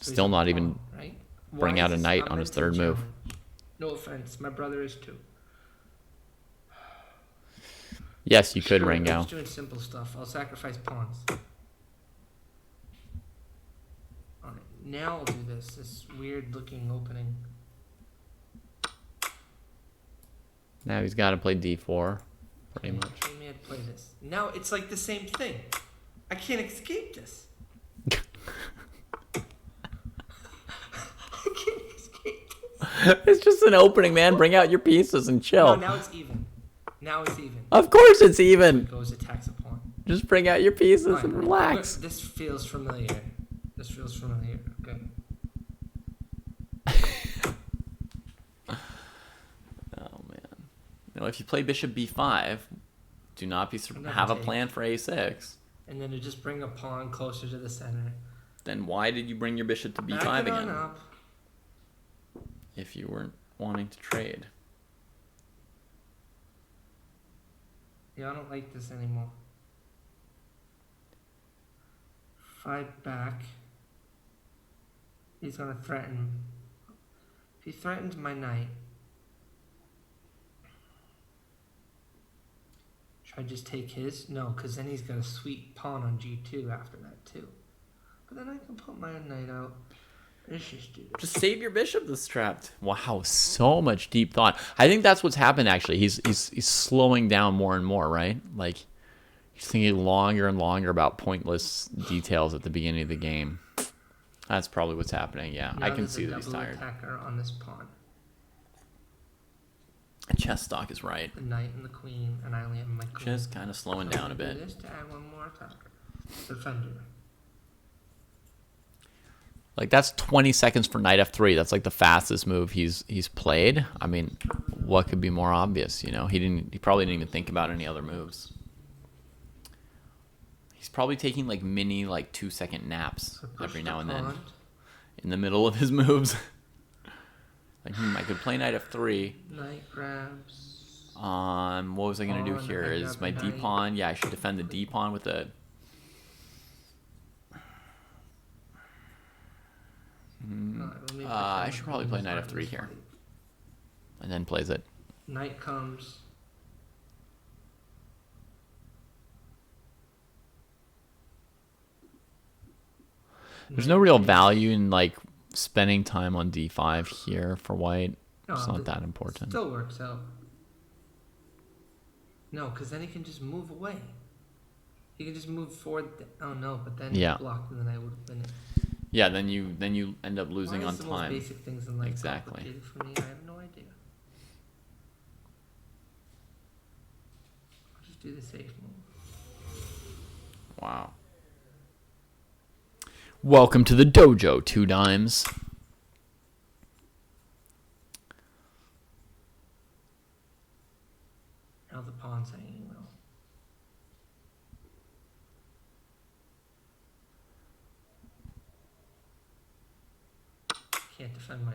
So still he's a not pawn, even right? bring Why out is a this knight not on his meant to third move. challenge? No offense, my brother is too. Yes, you could, Sure, I'm Rango. just doing simple stuff. I'll sacrifice pawns. Alright, now I'll do this weird looking opening. Now he's got to play d4, pretty much. Show me how to play this. Now it's like the same thing. I can't escape this. I can't escape this. It's just an opening, man. Bring out your pieces and No, chill. now it's even. Now it's even. Of course it's even. Goes attacks a pawn. Just bring out your pieces Alright, and relax. This feels familiar. This feels familiar. Okay. Oh man. Now, if you play bishop b5, do not be Another have a take. plan for a6. And then to just bring a pawn closer to the center. Then why did you bring your bishop to b5 Back it again? on up. If you weren't wanting to trade. Yeah, I don't like this anymore. Fight back. He's gonna threaten. If he threatens my knight, should I just take his? No, because then he's got a sweet pawn on g2 after that too. But then I can put my knight out. Let's just do this. Just save your bishop that's trapped. Wow, so much deep thought. I think that's what's happened actually. He's slowing down more and more, right? Like he's thinking longer and longer about pointless details at the beginning of the game. That's probably what's happening. Yeah, Now I can there's see a that he's double tired. attacker on this pawn. Chess stock is right. The knight and the queen, and I only have my queen. Just kind of slowing So down a I'm gonna do bit. this to add one more attacker. Defender. Like that's 20 seconds for knight f3. That's like the fastest move he's played. I mean, what could be more obvious? You know, he probably didn't even think about any other moves. He's probably taking like mini 2-second naps So push every the now and then pawn. in the middle of his moves. Like I could play knight f3. Knight grabs. What was I gonna do Pawn, here? I Is grab my the d knight. pawn? Yeah, I should defend the d pawn with a. No, let me I pretend should the probably queen play is knight not in f3 this here. fight. And then plays it. Knight comes. There's no real value in spending time on d5 here for white. No, It's not that important. Still works out. No, because then he can just move away. He can just move forward. Oh no, but then Yeah. he blocked, and then I would have been. Yeah, then you end up losing Why on is the time. most basic things in life Exactly. complicated for me? I have no idea. I'll just do the safe move. Wow. Welcome to the dojo, 2 dimes. Now the pawn's hanging well. Can't defend my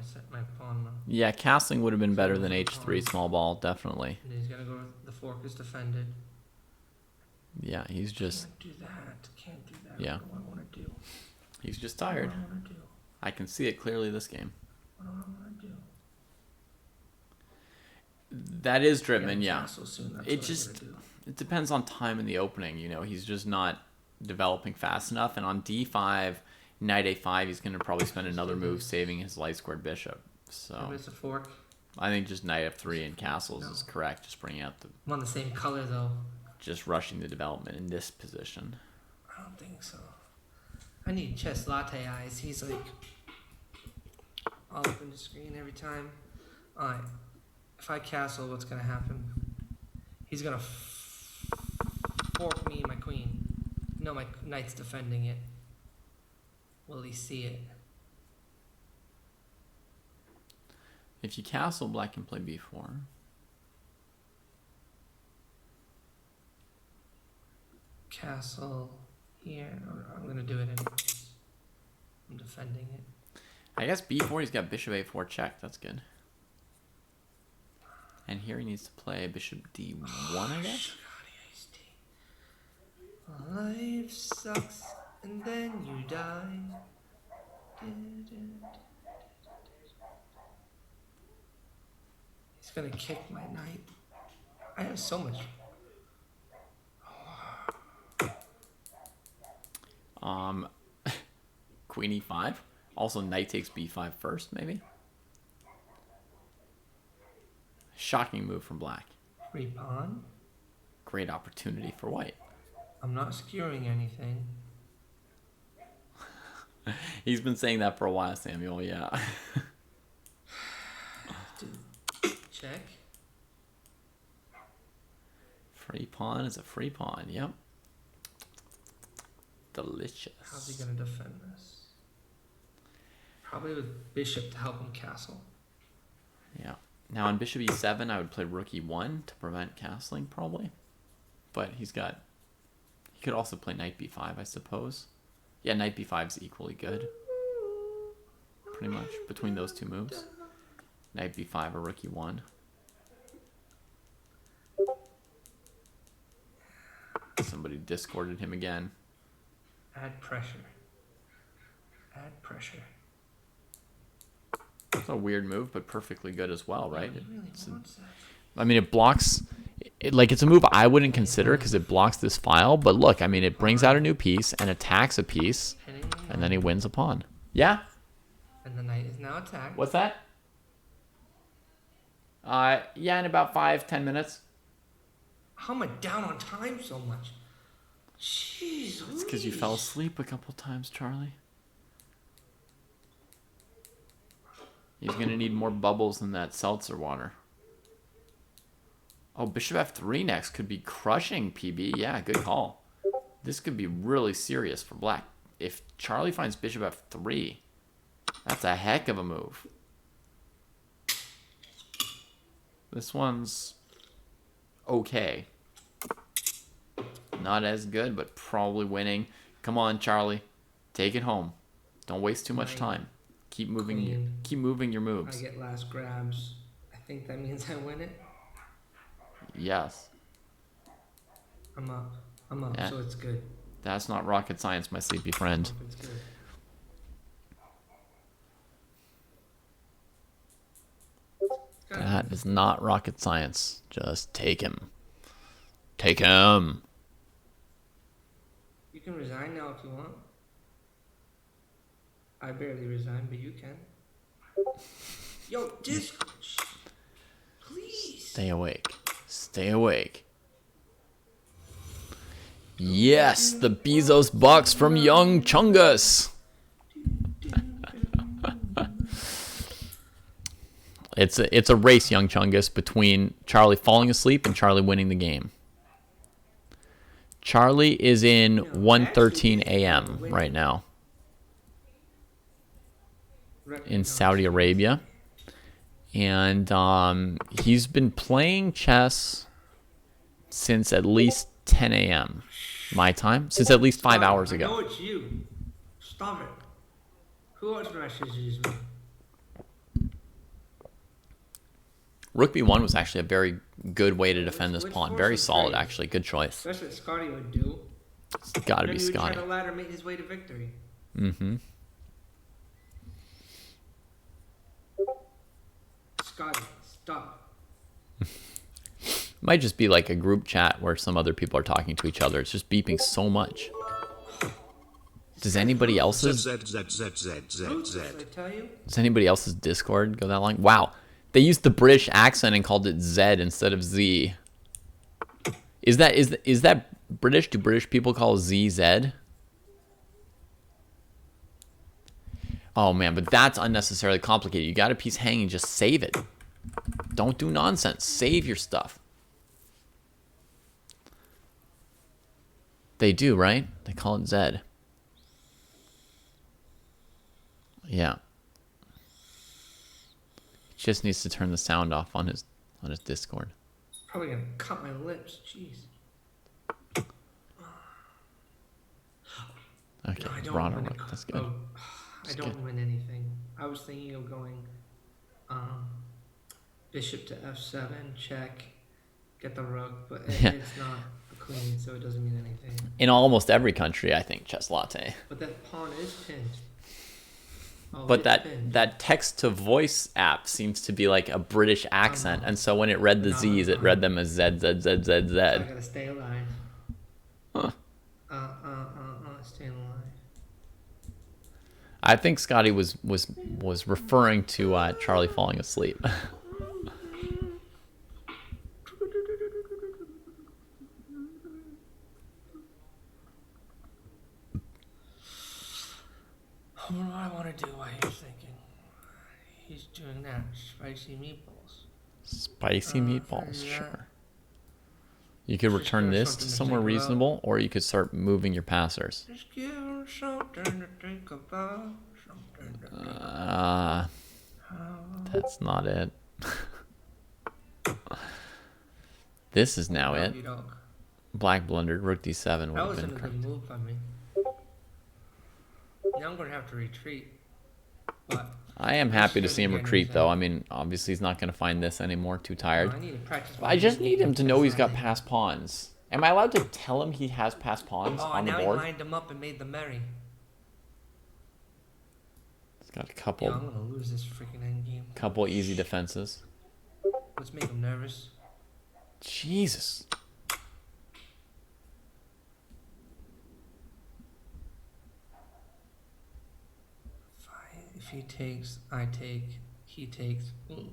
pawn though. Yeah, castling would have been better than h3 small ball, definitely. And he's gonna go. The fork is defended. Yeah, he's just Can't do that. Can't do that. Yeah. What do I want to do? he's just tired. What do I want to do? I can see it clearly this game. What do I want to do? That is I Drittman, gotta yeah. castle soon, that's It what I'm just- gonna do. It depends on time in the opening, you know. He's just not developing fast enough. And on d5, knight a5, he's going to probably spend another move saving his light squared bishop. So There's a fork. I think just knight f3 and castles is correct. Just bringing out I'm on the same color though. just rushing the development in this position. I don't think so. I need chess latte eyes. He's like all up in the screen every time. Alright. If I castle, what's gonna happen? He's gonna fork me my queen. No, my knight's defending it. Will he see it? If you castle, black can play b4. Castle here. I'm gonna do it anyways. I'm defending it. I guess b4, he's got bishop a4 check. That's good. And here he needs to play bishop d1, I guess. Life sucks and then you die. He's gonna kick my knight. I have so much. Queen e5. Also, knight takes b5 first, maybe. Shocking move from black. Free pawn. Great opportunity for white. I'm not skewing anything. He's been saying that for a while, Samuel, yeah. Check. Free pawn is a free pawn, yep. Delicious. How's he gonna defend this? Probably with bishop to help him castle. Yeah. Now on bishop e7, I would play rook e1 to prevent castling, probably. But he could also play knight b5, I suppose. Yeah, knight b5 is equally good. Pretty much, between those two moves. Knight b5 or rook e1. Somebody discorded him again. Add pressure. Add pressure. It's a weird move, but perfectly good as well, right? He really wants that. I mean, it blocks... it's a move I wouldn't consider because it blocks this file. But look, I mean, it brings out a new piece and attacks a piece. And then he wins a pawn. Yeah? And the knight is now attacked. What's that? Yeah, in about 5-10 minutes. How am I down on time so much? Jeez. It's because you fell asleep a couple times, Charlie. He's going to need more bubbles than that seltzer water. Oh, bishop f3 next could be crushing, PB. Yeah, good call. This could be really serious for black. If Charlie finds bishop f3, that's a heck of a move. This one's okay. Not as good, but probably winning. Come on, Charlie. Take it home. Don't waste too much time. Keep moving. Keep moving your moves. I get last grabs. I think that means I win it. Yes. I'm up. Yeah. So it's good. That's not rocket science, my sleepy friend. It's good. That is not rocket science. Just take him. Take him. You can resign now if you want. I barely resign, but you can. Yo, Discord. Please. Stay awake. Stay awake. Yes, the Bezos box from Young Chungus. It's a race, Young Chungus, between Charlie falling asleep and Charlie winning the game. Charlie is in 1:13 a.m. right now in Saudi Arabia. And he's been playing chess since at least 10 a.m. my time. Since at least 5 hours ago. I know it's you. Stop it. Who else messages me? Rook b1 was actually a very good way to defend this pawn. Very solid, actually. Good choice. That's what Scotty would do. It's got to be Scotty. He would try to ladder make his way to victory. Mm-hmm. Scotty, stop. Might just be like a group chat where some other people are talking to each other. It's just beeping so much. Does anybody else's... Does anybody else's Discord go that long? Wow. They used the British accent and called it Z instead of Z. Is that British? Do British people call Z Z? Oh man, but that's unnecessarily complicated. You got a piece hanging, just save it. Don't do nonsense. Save your stuff. They do, right? They call it Z. Yeah. Just needs to turn the sound off on his Discord. Probably gonna cut my lips. Jeez. Okay, no, Bronner, that's good. I don't win anything. I was thinking of going bishop to f7, check, get the rook, but it's not a queen, so it doesn't mean anything. In almost every country, I think, chess latte. But that pawn is pinned. Oh, but that text-to-voice app seems to be like a British accent, and so when it read the Z's, it read them as Z, Z, Z, Z, Z. So I gotta stay alive. Huh. Stay alive. I think Scotty was referring to Charlie falling asleep. What do I want to do while he's thinking? He's doing that. Spicy meatballs. Spicy meatballs, sure. You could return this to somewhere reasonable, or you could start moving your passers. Just give him something to think about. That's not it. This is now it. Black blundered. Rook d7 would That have was been a correct. good move by me. Now I'm gonna have to retreat. But I am happy to Just see him doesn't retreat, get though. I anything. mean, obviously he's not going to find this anymore. Too tired. I need to practice. I just need him to know he's got Friday. passed pawns. Am I allowed to tell him he has passed pawns Oh, on the now he board? lined them up and made them merry. He's got a Yeah, couple, I'm gonna lose this freaking endgame. couple easy defenses. Let's make him nervous. Jesus. Fine. If he takes, I take. He takes. Ooh.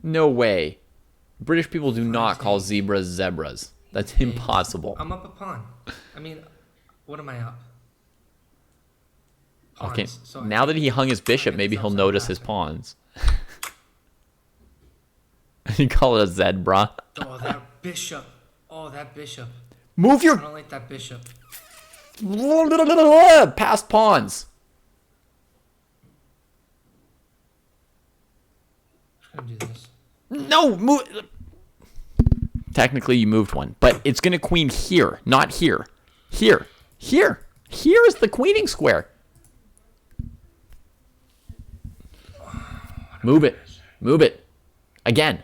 No way. British people do not call takes. zebras zebras. That's takes. impossible. I'm up a pawn. I mean, what am I up? Okay, Pawns. So now that he hung his bishop, get maybe this he'll upside notice his down. pawns. You call it a zebra? Oh, that bishop. Oh, that bishop. Move I your don't like that bishop. past pawns. I'm gonna do this. No, move. Technically, you moved one, but it's going to queen here, not here. Here. Here. Here is the queening square. Move it. Move it. Again.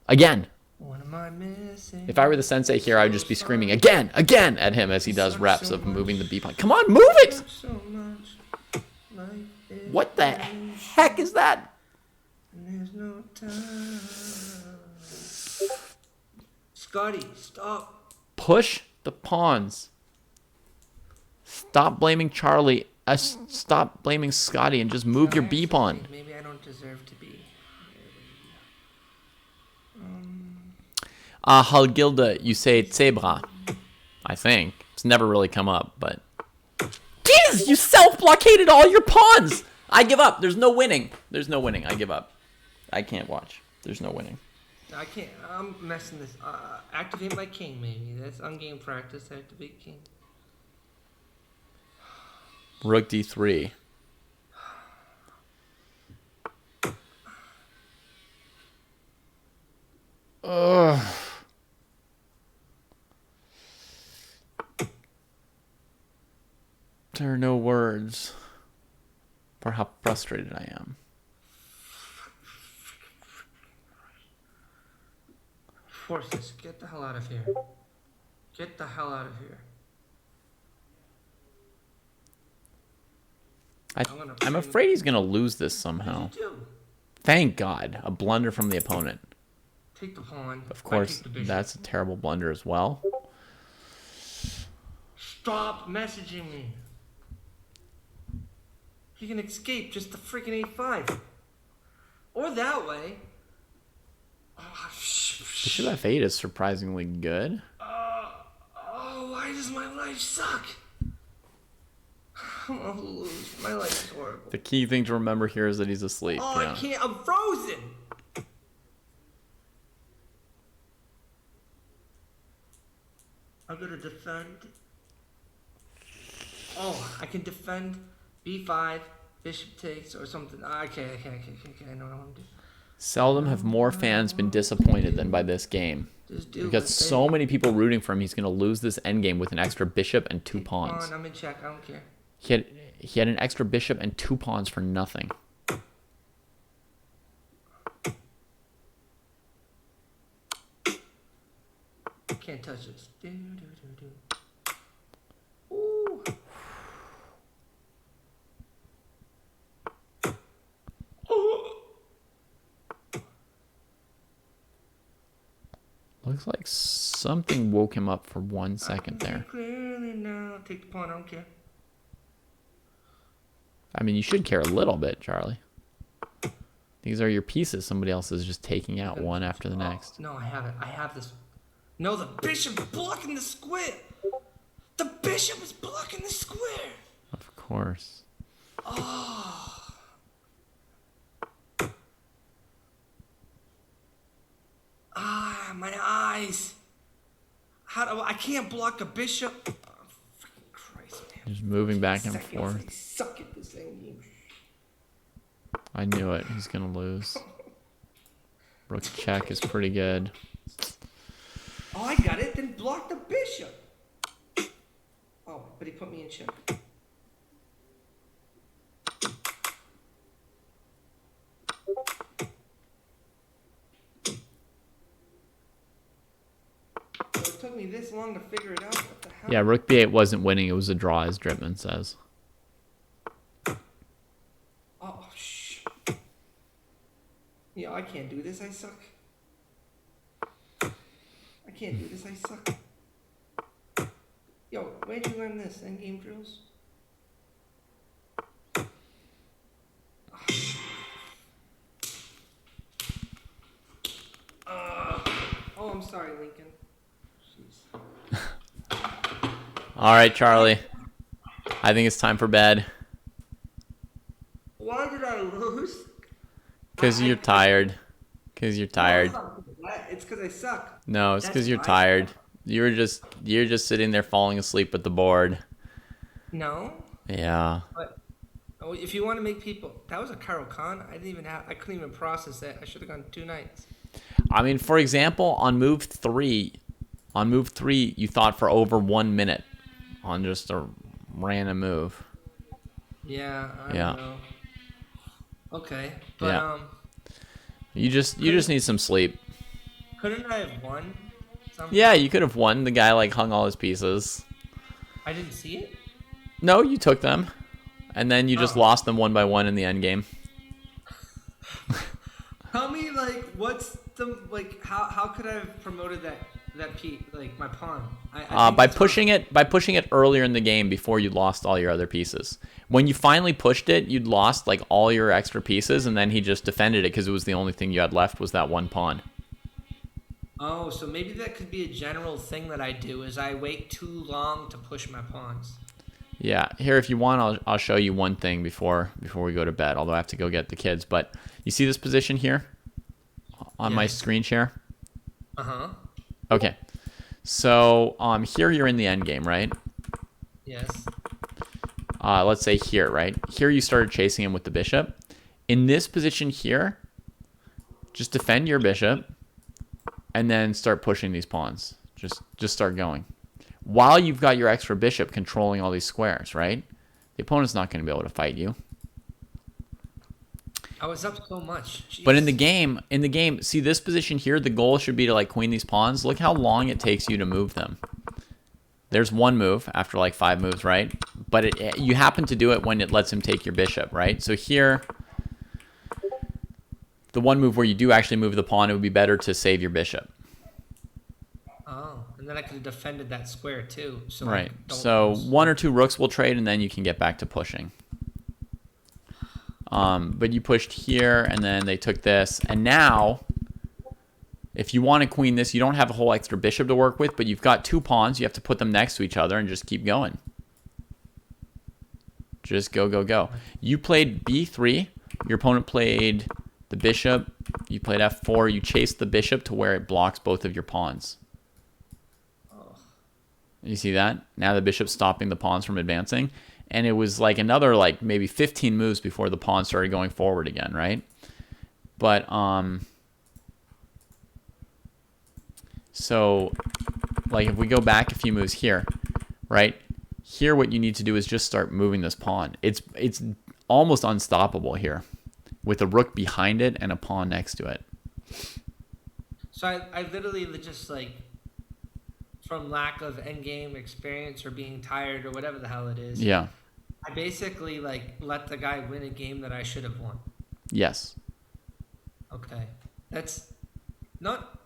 Again. What am I missing? If I were the sensei here, I would just be screaming again, again at him as he does reps of moving the b pawn. Come on, move it! So much. Life is What the heck is that? There's no time. Scotty, stop. Push the pawns. Stop blaming Charlie. Stop blaming Scotty and just move your b pawn. Maybe I don't deserve to be. Halgilda, you say Zebra. I think. It's never really come up, but... Jesus, you self-blockaded all your pawns! I give up. There's no winning. There's no winning. I give up. I can't watch. There's no winning. I can't. I'm messing this. Activate my king, maybe. That's on-game practice. Activate king. Rook d3. Ugh. There are no words for how frustrated I am. Forces, get the hell out of here. Get the hell out of here. I'm afraid he's going to lose this somehow. What did you do? Thank God. A blunder from the opponent. Take the pawn. Of I course, take the bishop. that's a terrible blunder as well. Stop messaging me. He can escape just the freaking a5. Or that way. Oh, Bishop f8 is surprisingly good. oh, why does my life suck? I'm gonna lose. My life is horrible. The key thing to remember here is that he's asleep. Oh, yeah. I can't. I'm frozen. I'm gonna defend. Oh, I can defend b5, bishop takes, or something. Okay, I know what I want to do. Seldom have more fans been disappointed than by this game. Just do We've got it, so many people rooting for him. He's going to lose this endgame with an extra bishop and two pawns. Pawn, I'm in check. I don't care. He had an extra bishop and two pawns for nothing. Can't touch this. Ooh. Looks like something woke him up for 1 second there. Clearly now. Take the pawn. I don't care. I mean, you should care a little bit, Charlie. These are your pieces. Somebody else is just taking out one after the next. No, I have it. I have this. No, the bishop is blocking the square. The bishop is blocking the square. Of course. Ah, my eyes. How do I can't block a bishop? Oh, freaking Christ, man. Just moving back and Seconds, forth. I suck at this thing. I knew it. He's gonna lose. Rook check is pretty good. Oh, I got it. Then block the bishop. Oh, but he put me in check. It took me this long to figure it out. What the hell? Yeah, Rook B8 wasn't winning. It was a draw, as Dripman says. Oh, shh. Yeah, I can't do this. I suck. I can't do this. I suck. Yo, where'd you learn this? Endgame drills? Oh, I'm sorry, Lincoln. Jeez. All right, Charlie. I think it's time for bed. Why did I lose? Because you're tired. Because you're tired. It's because I suck. No, it's because That's you're why I tired. suck. You're just sitting there falling asleep at the board. No, Yeah. but if you want to make people, that was a Karo Khan. I couldn't even process that. I should have gone 2 nights. I mean, for example, on move three, you thought for over 1 minute on just a random move. Yeah, I Yeah. don't know. Okay, but Yeah. You just need some sleep. couldn't I have won? Somehow? Yeah, you could have won. The guy like hung all his pieces. I didn't see it. No, you took them, and then you just Oh. lost them one by one in the end game. Tell me, like, what's the how could I have promoted that piece, like my pawn? I think By that's pushing it earlier in the game before you lost all your other pieces. When you finally pushed it, you'd lost like all your extra pieces, and then he just defended it because it was the only thing you had left was that one pawn. Oh, so maybe that could be a general thing that I do is I wait too long to push my pawns. Yeah, here if you want, I'll show you one thing before we go to bed. Although I have to go get the kids. But you see this position here on my Yes. screen share? Uh-huh. Okay, so here you're in the end game, right? Yes. Let's say here, right? Here you started chasing him with the bishop. In this position here, just defend your bishop, and then start pushing these pawns. Just start going. While you've got your extra bishop controlling all these squares, right? The opponent's not going to be able to fight you. I was up so much. Jeez. But in the game, see this position here, the goal should be to like queen these pawns. Look how long it takes you to move them. There's one move after like 5 moves, right? But you happen to do it when it lets him take your bishop, right? So here, the one move where you do actually move the pawn, it would be better to save your bishop. Oh, and then I could have defended that square too. So Right. like, don't So lose. 1 or 2 rooks will trade, and then you can get back to pushing. But you pushed here, and then they took this. And now, if you want to queen this, you don't have a whole extra bishop to work with, but you've got 2 pawns. You have to put them next to each other and just keep going. Just go, go, go. You played b3. Your opponent played the bishop. You played f4. You chased the bishop to where it blocks both of your pawns. You see that? Now the bishop's stopping the pawns from advancing. And it was like another like maybe 15 moves before the pawn started going forward again, right? But so like if we go back a few moves here, right? Here what you need to do is just start moving this pawn. It's almost unstoppable here with a rook behind it and a pawn next to it. So I literally just like, from lack of endgame experience or being tired or whatever the hell it is, Yeah. I basically like let the guy win a game that I should have won. Yes. Okay. That's not,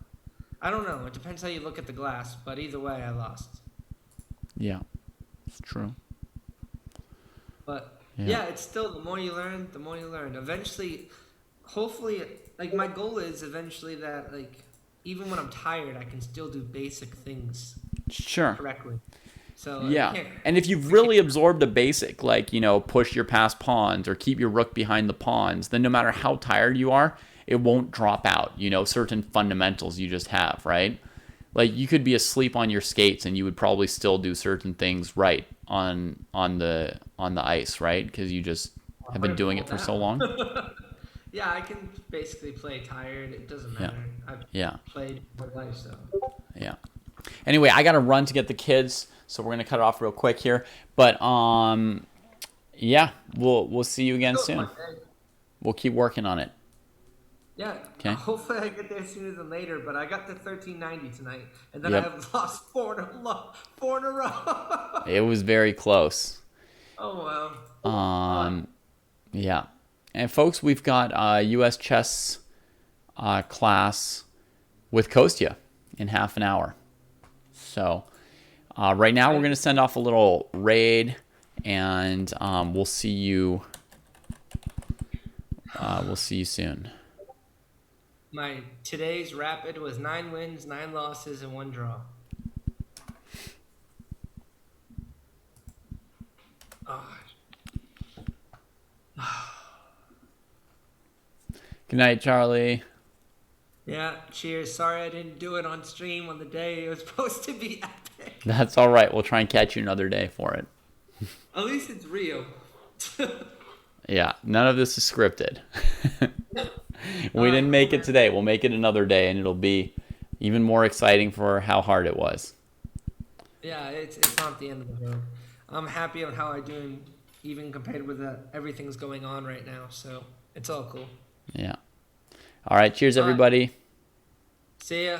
I don't know. It depends how you look at the glass, but either way, I lost. Yeah. It's true. But Yeah. yeah, it's still, the more you learn, the more you learn. Eventually, hopefully, like my goal is eventually that like, even when I'm tired, I can still do basic things Sure. correctly. So Yeah, I can't, and if you've really absorbed a basic, like, you know, push your past pawns or keep your rook behind the pawns, then no matter how tired you are, it won't drop out, you know, certain fundamentals you just have, right? Like, you could be asleep on your skates and you would probably still do certain things right on the ice, right? Because you just have been doing it for so long. Yeah, I can basically play tired. It doesn't Yeah. matter. I've Yeah. played my life, so. Yeah. Anyway, I got to run to get the kids, so we're going to cut it off real quick here. But yeah, we'll see you again Still a soon. fun day. We'll keep working on it. Yeah, Okay? hopefully I get there sooner than later. But I got to 1390 tonight, and then I Yep. have lost four in a row. It was very close. Oh wow. Yeah. And folks, we've got US chess class with Kostya in half an hour. So right now we're going to send off a little raid, and we'll see you soon. My today's rapid was 9 wins, 9 losses, and 1 draw. Oh, Good night, Charlie. yeah, cheers. Sorry I didn't do it on stream on the day it was supposed to be epic. That's all right. We'll try and catch you another day for it. At least it's real. Yeah, none of this is scripted. We didn't make it today. We'll make it another day, and it'll be even more exciting for how hard it was. Yeah, it's not the end of the road. I'm happy on how I'm doing, even compared with everything's going on right now. So it's all cool. Yeah. All right. Cheers, everybody. See ya.